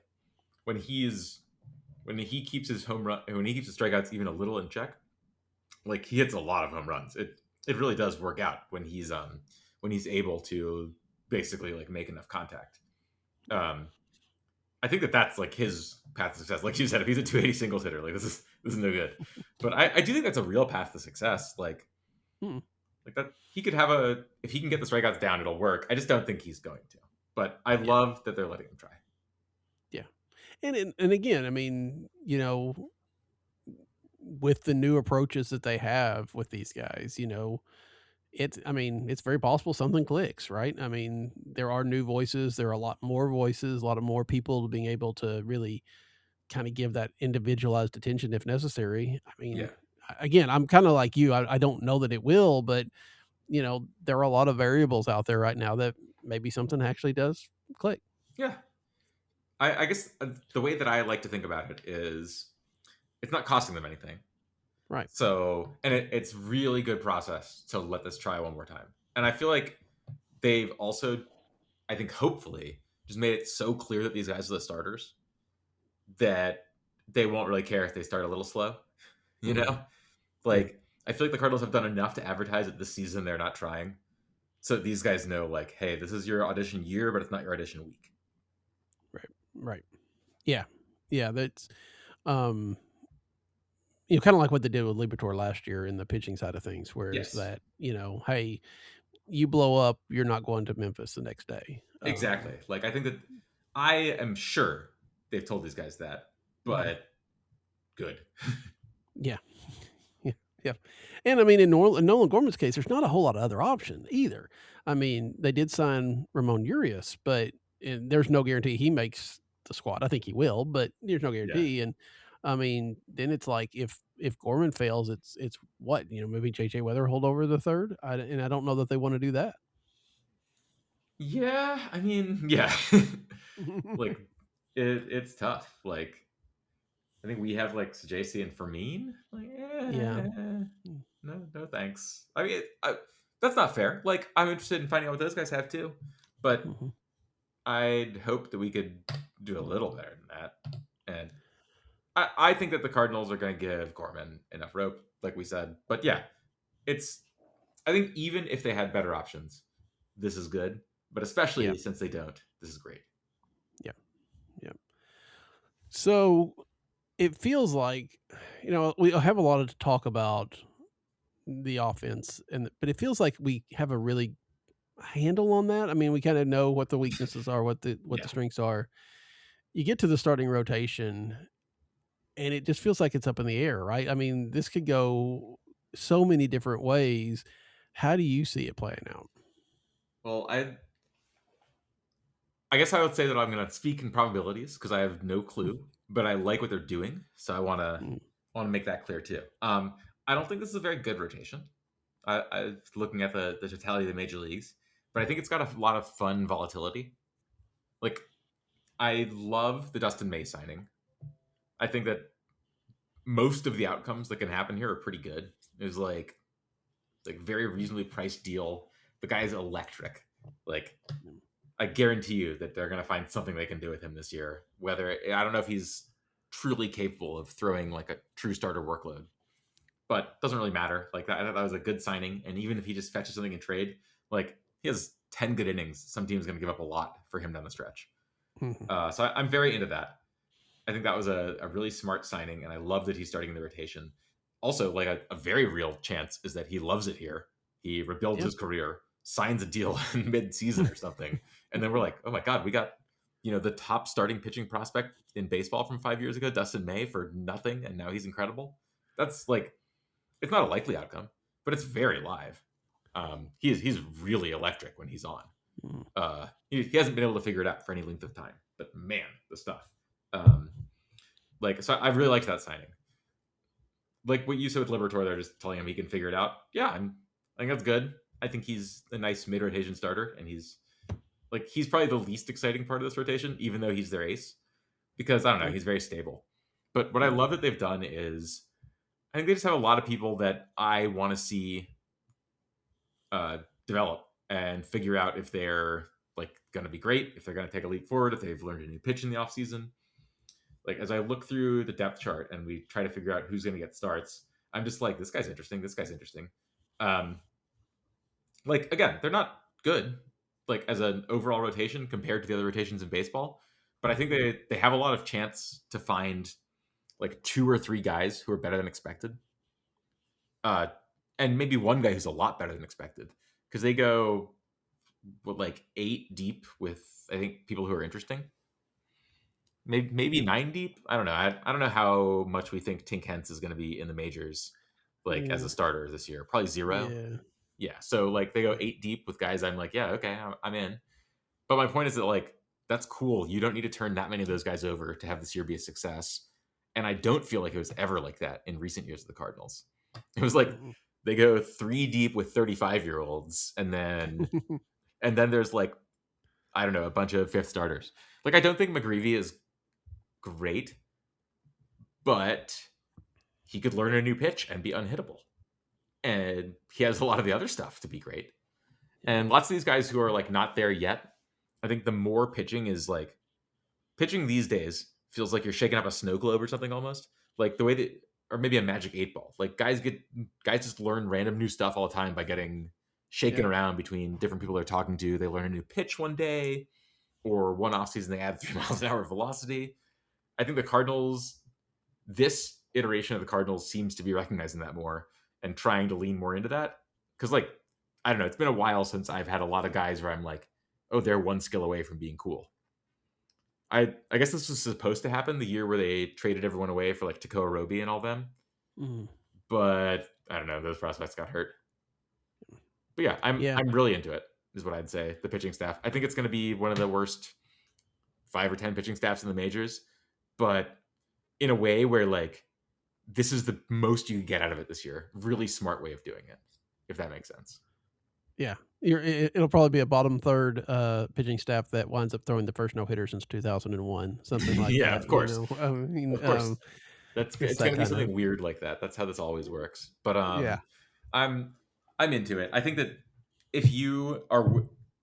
when he keeps his home run, when he keeps his strikeouts even a little in check, like he hits a lot of home runs. It really does work out when he's able to basically like make enough contact. I think that's like his path to success. Like you said, if he's a 280 singles hitter, like this is no good. But I do think that's a real path to success. Like, like that he could have if he can get the strikeouts down, it'll work. I just don't think he's going to. But I love that they're letting him try. Yeah, and again, I mean, with the new approaches that they have with these guys, it's very possible something clicks, right? I mean, there are new voices. There are a lot more voices, a lot of more people being able to really kind of give that individualized attention if necessary. I mean, again, I'm kind of like you. I don't know that it will, but, there are a lot of variables out there right now that maybe something actually does click. Yeah. I guess the way that I like to think about it is it's not costing them anything. Right. So, and it's really good process to let this try one more time. And I feel like they've also, I think hopefully, just made it so clear that these guys are the starters that they won't really care if they start a little slow. You know? Like, I feel like the Cardinals have done enough to advertise that this season they're not trying. So these guys know, like, hey, this is your audition year, but it's not your audition week. Right. Yeah. Yeah, that's... kind of like what they did with Liberatore last year in the pitching side of things, where it's that, hey, you blow up, you're not going to Memphis the next day. Exactly. Like, I think that I am sure they've told these guys that, but good. Yeah. And I mean, in Nolan Gorman's case, there's not a whole lot of other option either. I mean, they did sign Ramon Urias, but there's no guarantee he makes the squad. I think he will, but there's no guarantee. Yeah. And I mean, then it's like if Gorman fails, it's what, maybe JJ Weatherhold over the third. And I don't know that they want to do that. Yeah, I mean, yeah. Like it's tough. Like I think we have like JC and Fermin. Like, no, thanks. I mean, that's not fair. Like I'm interested in finding out what those guys have too, but I'd hope that we could do a little better than that. And I think that the Cardinals are going to give Gorman enough rope, like we said. But yeah, I think even if they had better options, this is good. But especially since they don't, this is great. Yeah. Yeah. So it feels like, we have a lot to talk about the offense, but it feels like we have a really handle on that. I mean, we kind of know what the weaknesses are, what the Yeah. strengths are. You get to the starting rotation, and it just feels like it's up in the air, right? I mean, this could go so many different ways. How do you see it playing out? Well, I guess I would say that I'm going to speak in probabilities because I have no clue, but I like what they're doing, so I want to make that clear too. I don't think this is a very good rotation. I looking at the totality of the major leagues, but I think it's got a lot of fun volatility. Like, I love the Dustin May signing. I think that most of the outcomes that can happen here are pretty good. It was like very reasonably priced deal. The guy's electric. Like, I guarantee you that they're going to find something they can do with him this year. Whether, I don't know if he's truly capable of throwing like a true starter workload, but doesn't really matter. Like, I thought that was a good signing. And even if he just fetches something in trade, like, he has 10 good innings, some team's going to give up a lot for him down the stretch. So I'm very into that. I think that was a really smart signing, and I love that he's starting in the rotation. Also, like, a very real chance is that he loves it here. He rebuilds his career, signs a deal in mid-season or something, and then we're like, oh my God, we got, the top starting pitching prospect in baseball from 5 years ago, Dustin May, for nothing, and now he's incredible. That's like, it's not a likely outcome, but it's very live. He's really electric when he's on. He hasn't been able to figure it out for any length of time, but man, the stuff. So I really liked that signing. Like what you said with Liberatore, they're just telling him he can figure it out. Yeah, I think that's good. I think he's a nice mid-rotation starter, and he's probably the least exciting part of this rotation, even though he's their ace, because I don't know, he's very stable. But what I love that they've done is, I think they just have a lot of people that I want to see develop and figure out if they're like going to be great, if they're going to take a leap forward, if they've learned a new pitch in the offseason. Like, as I look through the depth chart and we try to figure out who's going to get starts, I'm just like, this guy's interesting. This guy's interesting. Like, again, they're not good, like, as an overall rotation compared to the other rotations in baseball, but I think they have a lot of chance to find like 2 or 3 guys who are better than expected. And maybe one guy who's a lot better than expected, because they go like 8 deep with, I think, people who are interesting. Maybe 9 deep. I don't know. I don't know how much we think Tink Hence is going to be in the majors, like, as a starter this year. Probably 0. Yeah. So like they go 8 deep with guys I'm like, yeah, okay, I'm in. But my point is that, like, that's cool. You don't need to turn that many of those guys over to have this year be a success. And I don't feel like it was ever like that in recent years of the Cardinals. It was like they go 3 deep with 35-year-olds, and then there's like, I don't know, a bunch of 5th starters. Like, I don't think McGreevy is great, but he could learn a new pitch and be unhittable. And he has a lot of the other stuff to be great. And lots of these guys who are like not there yet, I think the more pitching is like, pitching these days feels like you're shaking up a snow globe or something almost. Like the way that, or maybe a magic 8 ball. Like guys just learn random new stuff all the time by getting shaken around between different people they're talking to. They learn a new pitch one day, or one offseason they add 3 miles an hour of velocity. I think the Cardinals, this iteration of the Cardinals seems to be recognizing that more and trying to lean more into that. Because, like, I don't know, it's been a while since I've had a lot of guys where I'm like, oh, they're 1 skill away from being cool. I guess this was supposed to happen the year where they traded everyone away for like Tekoa Roby and all them. But I don't know, those prospects got hurt. But yeah, I'm really into it, is what I'd say. The pitching staff, I think it's going to be one of the worst 5 or 10 pitching staffs in the majors, but in a way where, like, this is the most you get out of it this year. Really smart way of doing it, if that makes sense. Yeah. It'll probably be a bottom third pitching staff that winds up throwing the first no-hitter since 2001, something like that. Yeah, of course. I mean, of course. It's going to be something of weird like that. That's how this always works. But yeah. I'm into it. I think that if you are,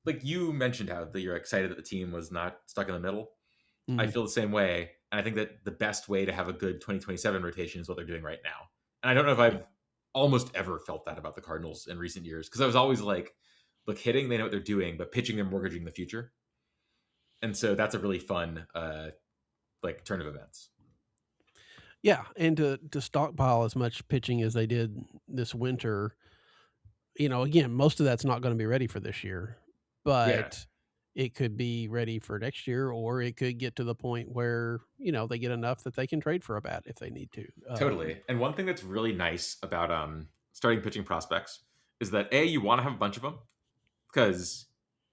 like, you mentioned how that you're excited that the team was not stuck in the middle. I feel the same way. And I think that the best way to have a good 2027 rotation is what they're doing right now. And I don't know if I've almost ever felt that about the Cardinals in recent years, because I was always like, look, hitting, they know what they're doing, but pitching, they're mortgaging the future. And so that's a really fun like turn of events. Yeah, and to stockpile as much pitching as they did this winter, again, most of that's not going to be ready for this year, but it could be ready for next year, or it could get to the point where, they get enough that they can trade for a bat if they need to. Totally. And one thing that's really nice about starting pitching prospects is that you want to have a bunch of them because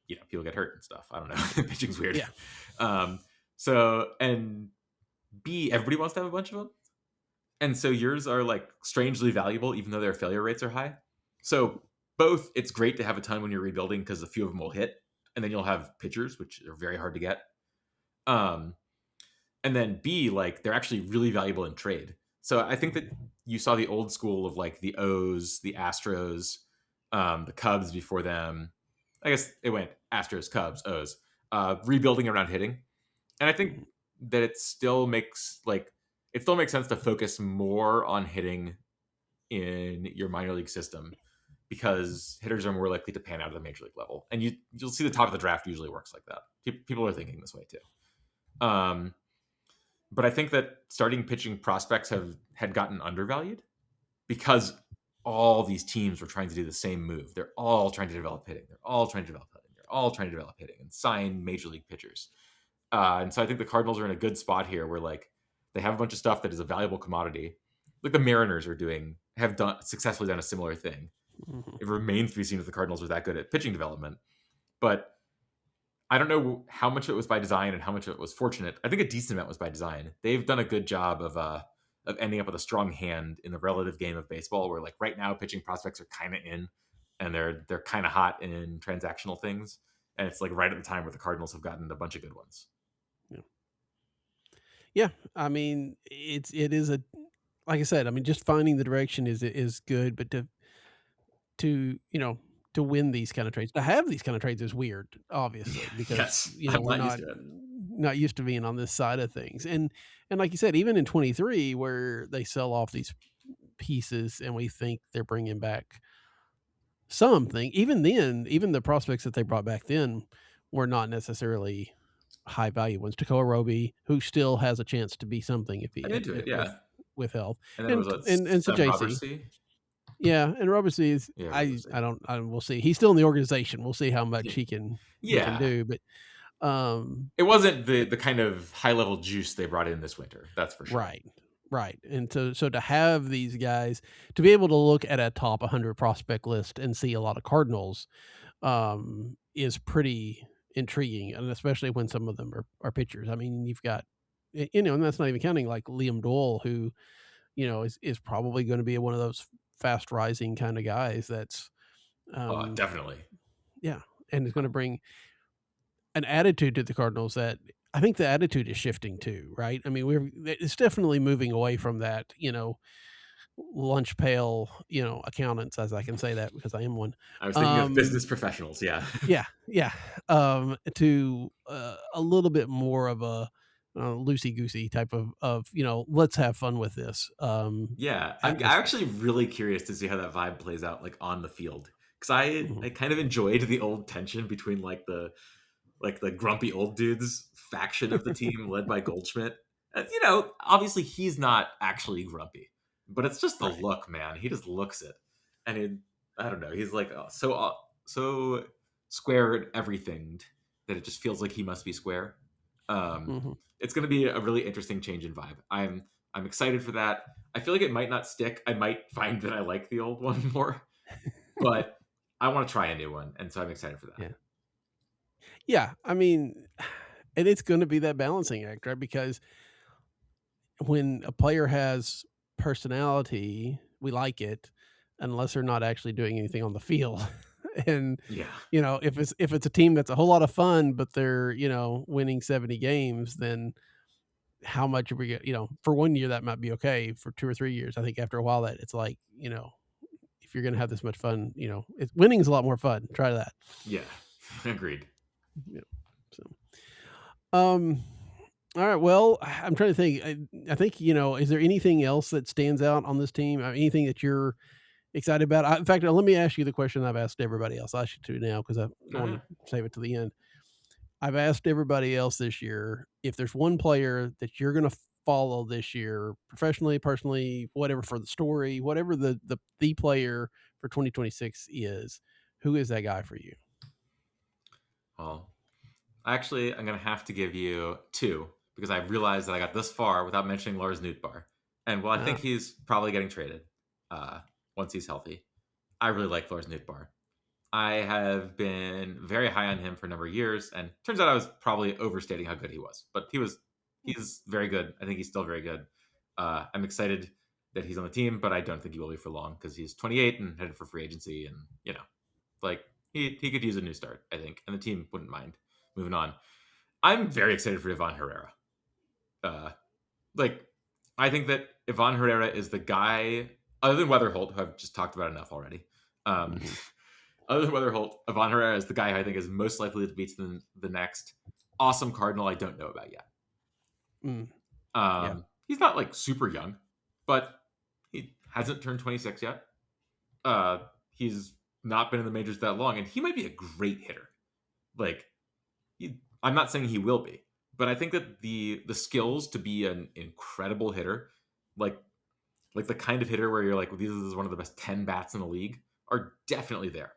people get hurt and stuff. I don't know. Pitching's weird. Yeah. So, and B, everybody wants to have a bunch of them. And so yours are like strangely valuable, even though their failure rates are high. So both, it's great to have a ton when you're rebuilding because a few of them will hit, and then you'll have pitchers, which are very hard to get. And then B, like they're actually really valuable in trade. So I think that you saw the old school of like the O's, the Astros, the Cubs before them. I guess it went Astros, Cubs, O's, rebuilding around hitting. And I think that it still makes sense to focus more on hitting in your minor league system because hitters are more likely to pan out at the major league level. And you'll see the top of the draft usually works like that. People are thinking this way too. But I think that starting pitching prospects had gotten undervalued because all these teams were trying to do the same move. They're all trying to develop hitting. They're all trying to develop hitting. They're all trying to develop hitting and sign major league pitchers. And so I think the Cardinals are in a good spot here where like they have a bunch of stuff that is a valuable commodity. Like the Mariners have successfully done a similar thing. Mm-hmm. It remains to be seen if the Cardinals are that good at pitching development. But I don't know how much of it was by design and how much of it was fortunate. I think a decent amount was by design. They've done a good job of ending up with a strong hand in the relative game of baseball where like right now pitching prospects are kind of in and they're kind of hot in transactional things. And it's like right at the time where the Cardinals have gotten a bunch of good ones. Yeah. I mean, it is like I said, I mean, just finding the direction is good, but to win these kind of trades, to have these kind of trades is weird, obviously, because we're not used to being on this side of things. And like you said, even in 23, where they sell off these pieces and we think they're bringing back something, even then, even the prospects that they brought back then were not necessarily high value ones. Tekoa Roby, who still has a chance to be something if he with health, and so JC. Yeah, and Robertson is we'll see. He's still in the organization. We'll see how much he can do. But it wasn't the kind of high level juice they brought in this winter. That's for sure. Right. And so to have these guys, to be able to look at a top 100 prospect list and see a lot of Cardinals is pretty intriguing, and especially when some of them are pitchers. I mean, you've got, and that's not even counting like Liam Doyle, who, is probably going to be one of those fast rising kind of guys that's definitely. Yeah. And is going to bring an attitude to the Cardinals that I think the attitude is shifting too, right? I mean, it's definitely moving away from that, lunch pail, accountants, as I can say that because I am one. I was thinking of business professionals. Yeah. Yeah. To a little bit more of a loosey-goosey type of let's have fun with this. I'm actually really curious to see how that vibe plays out like on the field, because I kind of enjoyed the old tension between like the grumpy old dudes faction of the team led by Goldschmidt. And, obviously he's not actually grumpy, but it's just the look, man. He just looks it, and I don't know. He's like so square at everything that it just feels like he must be square. It's going to be a really interesting change in vibe. I'm excited for that. I feel like it might not stick. I might find that I like the old one more, but I want to try a new one, and so I'm excited for that. Yeah. I mean, and it's going to be that balancing act, right? Because when a player has personality, we like it, unless they're not actually doing anything on the field. And if it's a team that's a whole lot of fun, but they're winning 70 games, then how much are we for 1 year that might be okay. For 2 or 3 years, I think after a while that it's like if you're gonna have this much fun, winning is a lot more fun. Try that. Yeah, agreed. Yeah. So, all right. Well, I'm trying to think. I think is there anything else that stands out on this team? Anything that you're excited about? In fact, let me ask you the question I've asked everybody else. I should do now because I want to save it to the end. I've asked everybody else this year if there's one player that you're going to follow this year, professionally, personally, whatever, for the story, whatever the player for 2026 is, who is that guy for you? Well, actually, I'm going to have to give you two because I realized that I got this far without mentioning Lars Nootbaar. And while I think he's probably getting traded once he's healthy, I really like Lars Nootbaar. I have been very high on him for a number of years, and turns out I was probably overstating how good he was. But he's very good. I think he's still very good. I'm excited that he's on the team, but I don't think he will be for long because he's 28 and headed for free agency, and like he could use a new start, I think, and the team wouldn't mind moving on. I'm very excited for Ivan Herrera. I think that Ivan Herrera is the guy, other than Weatherholt, who I've just talked about enough already. Other than Weatherholt, Ivan Herrera is the guy who I think is most likely to be the next awesome Cardinal I don't know about yet. He's not like super young, but he hasn't turned 26 yet. He's not been in the majors that long, and he might be a great hitter. I'm not saying he will be, but I think that the skills to be an incredible hitter, like the kind of hitter where you're like, well, this is one of the best 10 bats in the league, are definitely there.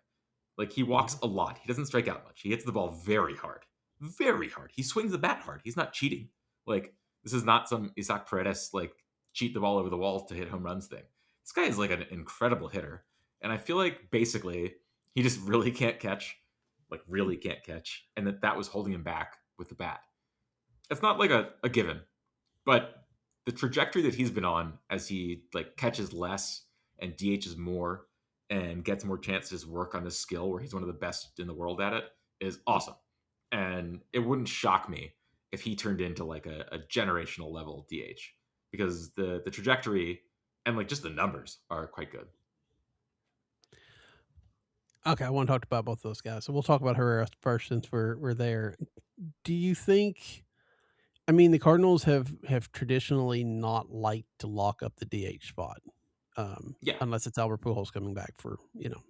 Like, he walks a lot. He doesn't strike out much. He hits the ball very hard. Very hard. He swings the bat hard. He's not cheating. Like, this is not some Isaac Paredes, like, cheat the ball over the wall to hit home runs thing. This guy is, like, an incredible hitter. And I feel like, basically, he just really can't catch. Like, really can't catch. And that was holding him back with the bat. It's not, like, a given. But the trajectory that he's been on as he, like, catches less and DHs more and gets more chances to work on his skill where he's one of the best in the world at it is awesome. And it wouldn't shock me if he turned into like a generational level DH because the trajectory and like just the numbers are quite good. Okay, I want to talk about both those guys. So we'll talk about Herrera first since we're there. Do you think, I mean, the Cardinals have traditionally not liked to lock up the DH spot. Unless it's Albert Pujols coming back for,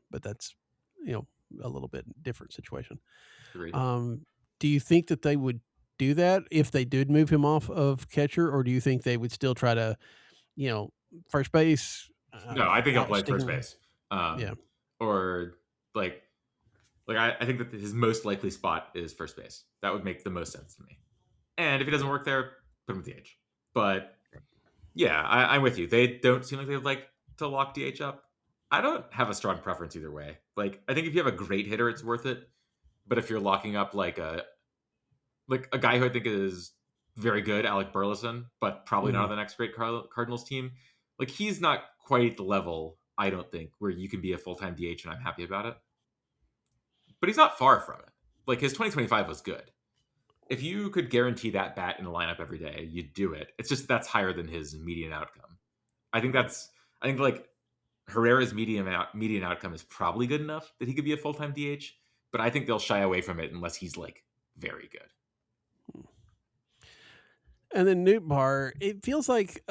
but that's, a little bit different situation. Do you think that they would do that if they did move him off of catcher, or do you think they would still try to, first base? No, I think he'll play first base. Or I think that his most likely spot is first base. That would make the most sense to me. And if he doesn't work there, put him at DH. But yeah, I'm with you. They don't seem like they'd like to lock DH up. I don't have a strong preference either way. Like, I think if you have a great hitter, it's worth it. But if you're locking up like a guy who I think is very good, Alec Burleson, but probably not on the next great Cardinals team, like, he's not quite at the level, I don't think, where you can be a full-time DH and I'm happy about it. But he's not far from it. Like, his 2025 was good. If you could guarantee that bat in the lineup every day, you'd do it. It's just that's higher than his median outcome. I think like Herrera's median outcome is probably good enough that he could be a full-time DH, but I think they'll shy away from it unless he's like very good. And then Nootbaar, it feels like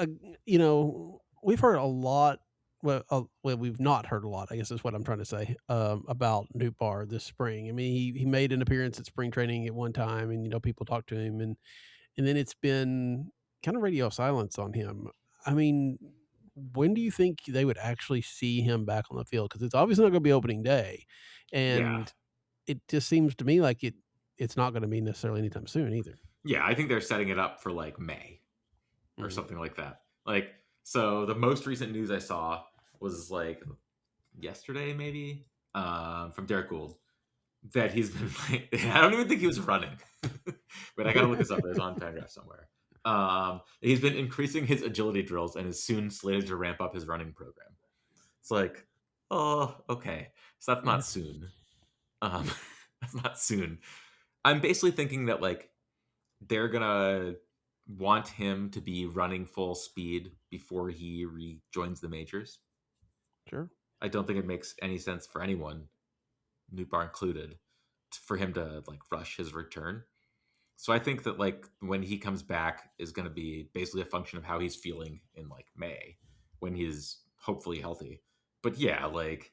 we've heard a lot. Well, we've not heard a lot, I guess is what I'm trying to say, about Nootbaar this spring. I mean, he made an appearance at spring training at one time, and, people talked to him, and then it's been kind of radio silence on him. I mean, when do you think they would actually see him back on the field? Because it's obviously not going to be opening day, and it just seems to me like it's not going to be necessarily anytime soon either. Yeah, I think they're setting it up for like May or something like that. Like, so the most recent news I saw was like yesterday, maybe, from Derek Gould, that he's been playing. I don't even think he was running, but I got to look this up. It's on Fangraphs somewhere. He's been increasing his agility drills and is soon slated to ramp up his running program. It's like, oh, okay. So that's not soon. That's not soon. I'm basically thinking that like they're gonna want him to be running full speed before he rejoins the majors. Sure. I don't think it makes any sense for anyone, Nootbaar included, for him to like rush his return. So I think that like when he comes back is going to be basically a function of how he's feeling in like May when he's hopefully healthy. But yeah, like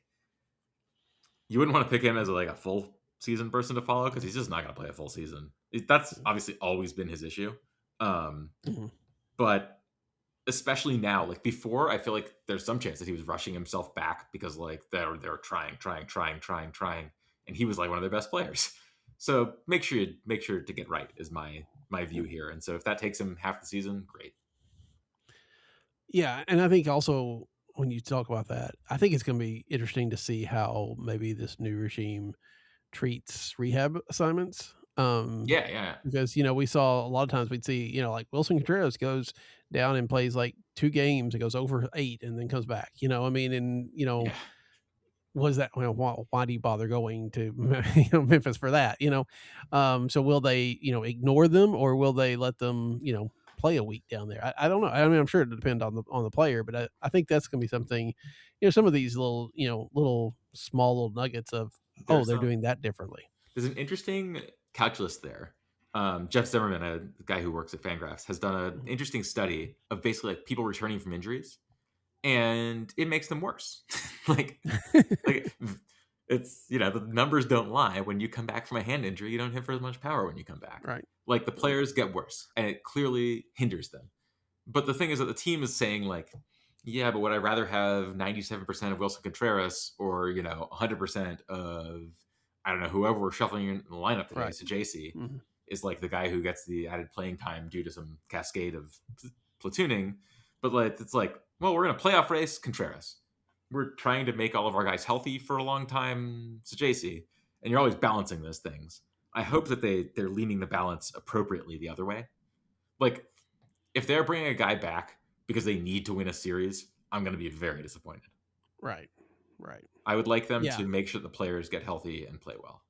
you wouldn't want to pick him as like a full season person to follow because he's just not going to play a full season. That's obviously always been his issue. But especially now, like before, I feel like there's some chance that he was rushing himself back because like they're trying, and he was like one of their best players. So make sure to get right is my view here. And so if that takes him half the season, great. Yeah, and I think also when you talk about that, I think it's going to be interesting to see how maybe this new regime treats rehab assignments. Yeah. Because we saw a lot of times we'd see like Wilson Contreras goes down and plays like 2 games, it goes over 8, and then comes back. I mean, and was that why do you bother going to Memphis for that? So will they ignore them, or will they let them play a week down there? I don't know. I mean, I'm sure it depends on the player, but I think that's going to be something. Some of these little little small little nuggets of they're doing that differently. There's an interesting calculus there. Jeff Zimmerman, a guy who works at Fangraphs, has done an interesting study of basically like people returning from injuries, and it makes them worse. like it's the numbers don't lie. When you come back from a hand injury, you don't have as much power when you come back. Right. Like the players get worse, and it clearly hinders them. But the thing is that the team is saying like, yeah, but would I rather have 97% of Wilson Contreras or 100% of I don't know whoever we're shuffling in the lineup today? Right. So JC is like the guy who gets the added playing time due to some cascade of platooning. But like it's like, well, we're in a playoff race, Contreras. We're trying to make all of our guys healthy for a long time, so JC. And you're always balancing those things. I hope that they're leaning the balance appropriately the other way. Like if they're bringing a guy back because they need to win a series, I'm going to be very disappointed. Right. I would like them to make sure the players get healthy and play well.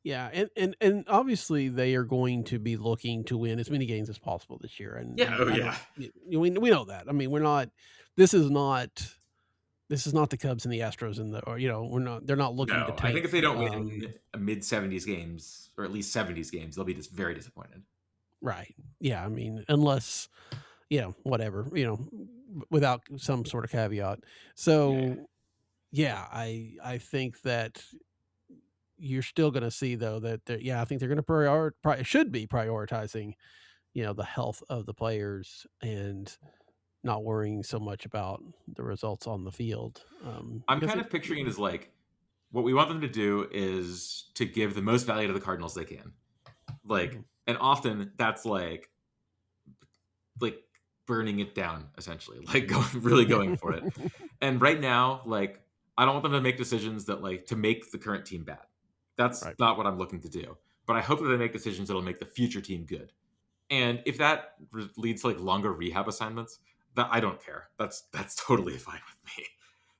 Yeah, and obviously they are going to be looking to win as many games as possible this year. And we know that. I mean, we're not. This is not the Cubs and the Astros they're not looking to tank. I think if they don't win a mid-70s games or at least 70s games, they'll be just very disappointed. Right. Yeah. I mean, unless whatever without some sort of caveat. So I think that you're still going to see though that I think they're going to should be prioritizing the health of the players and not worrying so much about the results on the field. I'm kind of picturing it as like what we want them to do is to give the most value to the Cardinals they can. Like, and often that's like burning it down, essentially, like going for it. And right now, like, I don't want them to make decisions that like to make the current team bad. That's not what I'm looking to do. But I hope that they make decisions that'll make the future team good. And if that leads to like longer rehab assignments, that I don't care. That's totally fine with me.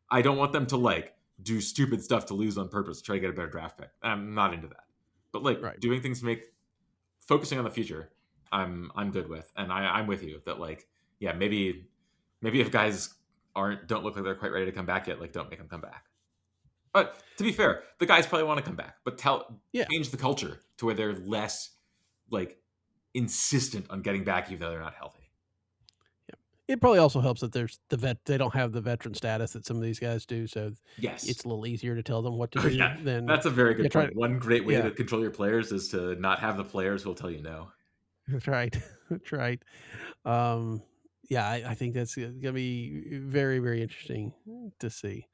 I don't want them to like do stupid stuff to lose on purpose to try to get a better draft pick. I'm not into that. But like doing things to focusing on the future, I'm good with. And I'm with you that like, yeah, maybe if guys don't look like they're quite ready to come back yet, like don't make them come back. But to be fair, the guys probably want to come back, but change the culture to where they're less like insistent on getting back even though they're not healthy. Yeah. It probably also helps that they don't have the veteran status that some of these guys do, so it's a little easier to tell them what to do. That's a very good point. One great way to control your players is to not have the players who will tell you no. That's right. I think that's going to be very, very interesting to see.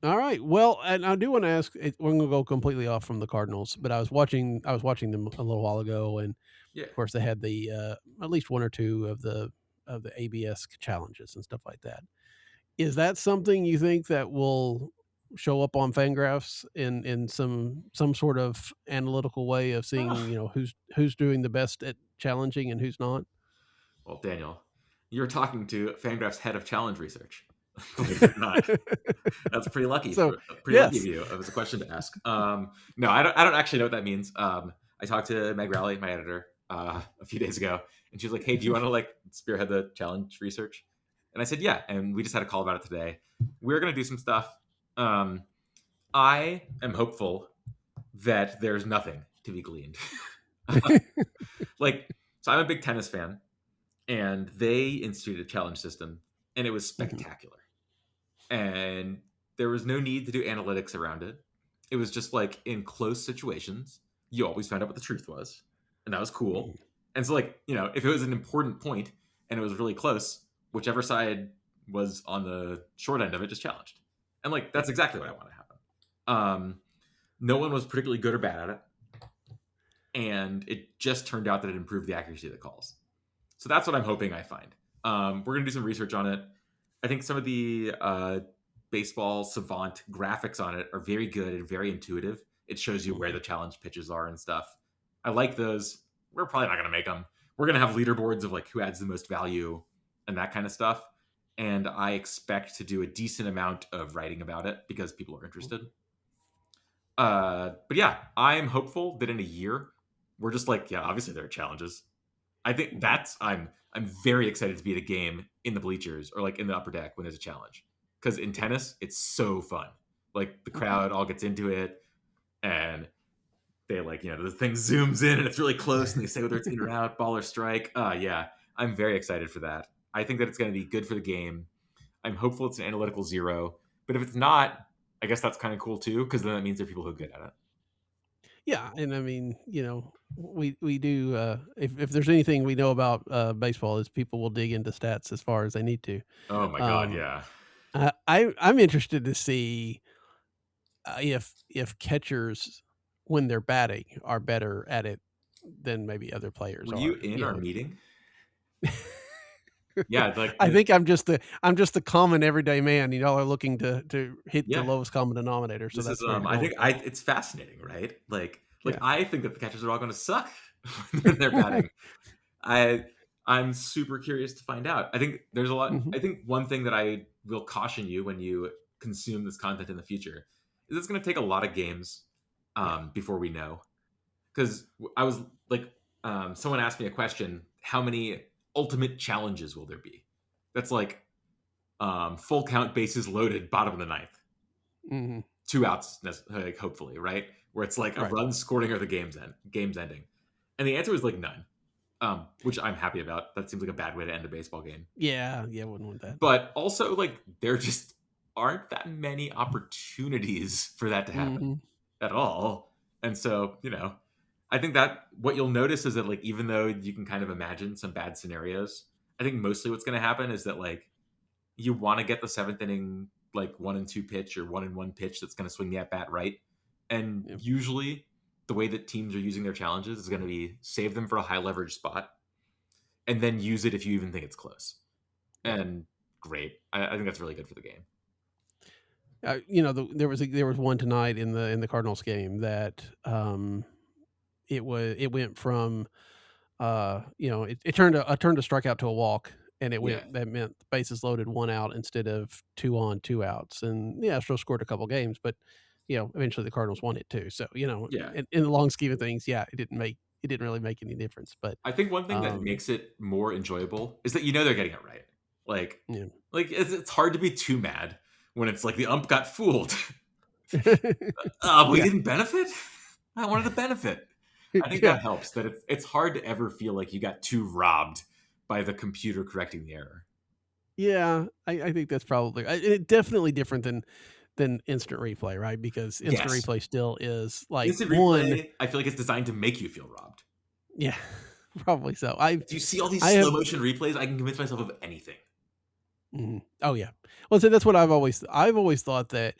All right. Well, and I do want to ask. We're going to go completely off from the Cardinals, but I was watching them a little while ago, and of course they had the at least one or two of the ABS challenges and stuff like that. Is that something you think that will show up on Fangraphs in some sort of analytical way of seeing who's doing the best at challenging and who's not? Well, Daniel, you're talking to Fangraphs head of challenge research. Believe it or not. That's pretty lucky. Lucky of you. It was a question to ask. No, I don't actually know what that means. I talked to Meg Rowley, my editor, a few days ago, and she was like, "Hey, do you want to like spearhead the challenge research?" And I said, "Yeah." And we just had a call about it today. We're going to do some stuff. I am hopeful that there's nothing to be gleaned. So I'm a big tennis fan, and they instituted a challenge system, and it was spectacular. And there was no need to do analytics around it. it was just like in close situations, you always found out what the truth was, and that was cool. And so, like, you know, if it was an important point and it was really close, whichever side was on the short end of it just challenged. And like, that's exactly what I want to happen. No one was particularly good or bad at it, and it just turned out that it improved the accuracy of the calls. So that's what I'm hoping I find. We're gonna do some research on it. I think some of the baseball savant graphics on it are very good and very intuitive. It shows you where the challenge pitches are and stuff. I like those. We're probably not gonna make them. We're gonna have leaderboards of like who adds the most value and that kind of stuff. And I expect to do a decent amount of writing about it because people are interested. But yeah, I'm hopeful that in a year we're just like, yeah, obviously there are challenges. I think I'm very excited to be at a game in the bleachers or like in the upper deck when there's a challenge, because in tennis it's so fun. Like the crowd all gets into it, and they like, you know, the thing zooms in and it's really close, and they say whether it's in or out, ball or strike. Yeah, I'm very excited for that. I think that it's going to be good for the game. I'm hopeful it's an analytical zero, but if it's not, I guess that's kind of cool too, because then that means there are people who are good at it. Yeah, and I mean, you know, we do. If there's anything we know about baseball, is people will dig into stats as far as they need to. Oh my god, yeah. I'm interested to see if catchers, when they're batting, are better at it than maybe other players Were are. you in our meeting? Yeah, like I think I'm just a common everyday man. You all are looking to hit the lowest common denominator. So that's I think it's fascinating, right? Like I think that the catchers are all going to suck when they're batting. I'm super curious to find out. I think there's a lot. I think one thing that I will caution you when you consume this content in the future is it's going to take a lot of games before we know. Because I was like, someone asked me a question: how many ultimate challenges will there be? That's like full count, bases loaded, bottom of the ninth, 2 outs, like, hopefully, right? Where it's like a run scoring or the game's ending, and the answer was like none, which I'm happy about. That seems like a bad way to end a baseball game. Yeah, wouldn't want that. But also, like, there just aren't that many opportunities for that to happen at all, and so, you know, I think that what you'll notice is that, like, even though you can kind of imagine some bad scenarios, I think mostly what's going to happen is that, like, you want to get the 7th inning, like 1-2 pitch or 1-1 pitch that's going to swing the at bat right. And usually the way that teams are using their challenges is going to be save them for a high leverage spot and then use it if you even think it's close. And great. I think that's really good for the game. You know, there was one tonight in the Cardinals game that it went from you know, it turned a strikeout to a walk, and that meant bases loaded, 1 out instead of 2 on, 2 outs, and Astros scored a couple games, but you know, eventually the Cardinals won it too. So, you know, in the long scheme of things, it didn't really make any difference. But I think one thing that makes it more enjoyable is that, you know, they're getting it right. Like it's hard to be too mad when it's like the ump got fooled. We didn't benefit. I wanted to benefit. I think that helps. That it's hard to ever feel like you got too robbed by the computer correcting the error. Yeah, I think that's probably definitely different than instant replay, right? Because instant replay still is like instant replay. I feel like it's designed to make you feel robbed. Yeah, probably so. Do you see all these slow motion replays? I can convince myself of anything. Oh yeah. Well, so that's what I've always thought, that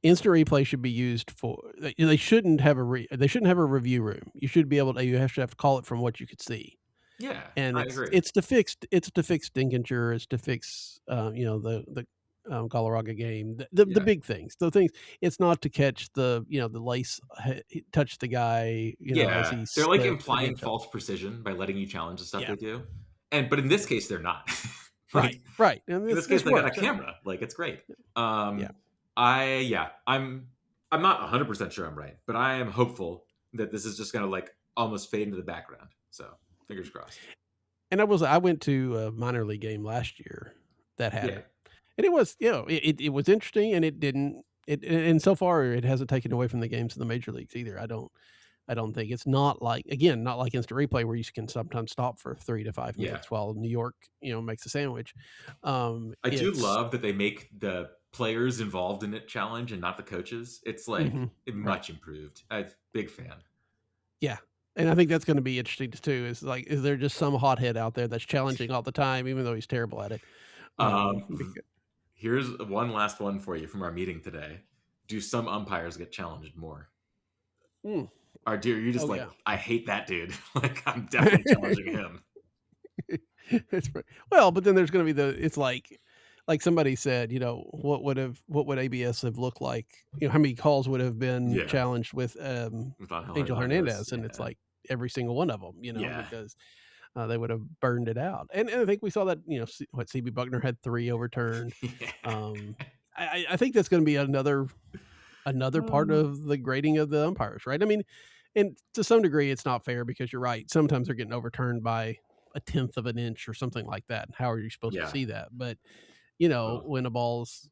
instant replay should be used for. They shouldn't have a review room. You should be able to. You have to call it from what you could see. Yeah, and I agree. It's to fix Dinkinger. It's to fix you know, the Galarraga game, the big things, the things. It's not to catch the, you know, the lace touch the guy. You know, as he they're like implying false precision by letting you challenge the stuff they do. But in this case, they're not. Right. In this case, they got a camera. Like, it's great. I'm not 100% sure I'm right, but I am hopeful that this is just going to like almost fade into the background. So fingers crossed. And I went to a minor league game last year that had it, and it was, you know, it was interesting, and and so far it hasn't taken away from the games in the major leagues either. I don't think it's not like instant replay where you can sometimes stop for 3 to 5 minutes while New York, you know, makes a sandwich. I do love that they make the players involved in it challenge and not the coaches, it's like much improved. I'm big fan. Yeah. And I think that's going to be interesting too. Is there just some hothead out there that's challenging all the time, even though he's terrible at it? Here's one last one for you from our meeting today. Do some umpires get challenged more? Or do you just I hate that dude. Like, I'm definitely challenging him. Well, but then there's going to be it's like somebody said, what would ABS have looked like? How many calls would have been challenged with Angel Hernandez? And it's like every single one of them, because they would have burned it out. And I think we saw that, CB Buckner had 3 overturned. I think that's going to be another part of the grading of the umpires, right? I mean, and to some degree, it's not fair because you're right. Sometimes they're getting overturned by 1/10 of an inch or something like that. How are you supposed to see that? But, when a ball's,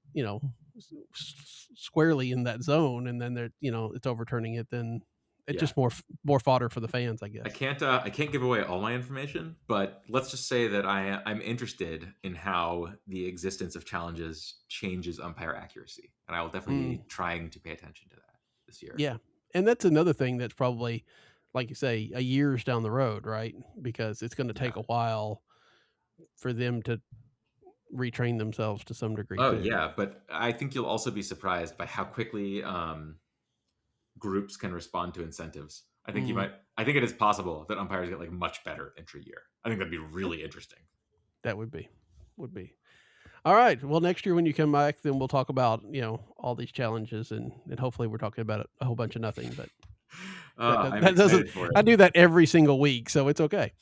squarely in that zone and then it's overturning it, then it's just more fodder for the fans, I guess. I can't give away all my information, but let's just say that I'm interested in how the existence of challenges changes umpire accuracy, and I will definitely be trying to pay attention to that this year. Yeah, and that's another thing that's probably, like you say, a years down the road, right? Because it's going to take a while for them to retrain themselves to some degree. Oh, yeah, but I think you'll also be surprised by how quickly groups can respond to incentives. I think it is possible that umpires get like much better intra-year. I think that'd be really interesting. That would be. All right. Well, next year when you come back, then we'll talk about, all these challenges and hopefully we're talking about a whole bunch of nothing, but that doesn't, I do that every single week, so it's okay.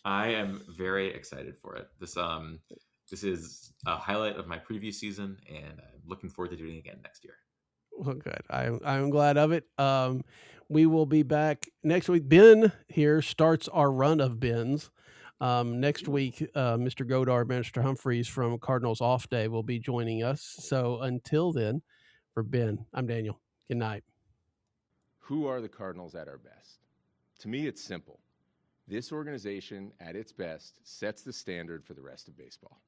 I am very excited for it. This is a highlight of my preview season, and I'm looking forward to doing it again next year. Well, good. I'm glad of it. We will be back next week. Ben here starts our run of Bens. Next week, Mr. Godard, Mr. Humphreys from Cardinals Off Day will be joining us. So until then, for Ben, I'm Daniel. Good night. Who are the Cardinals at our best? To me, it's simple. This organization, at its best, sets the standard for the rest of baseball.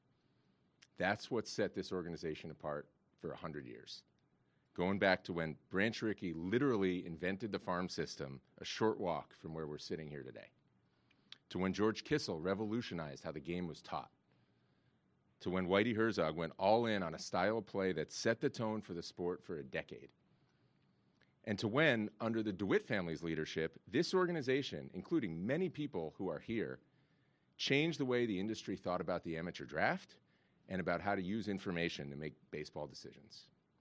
That's what set this organization apart for 100 years. Going back to when Branch Rickey literally invented the farm system a short walk from where we're sitting here today. To when George Kissel revolutionized how the game was taught. To when Whitey Herzog went all in on a style of play that set the tone for the sport for a decade. And to when, under the DeWitt family's leadership, this organization, including many people who are here, changed the way the industry thought about the amateur draft and about how to use information to make baseball decisions.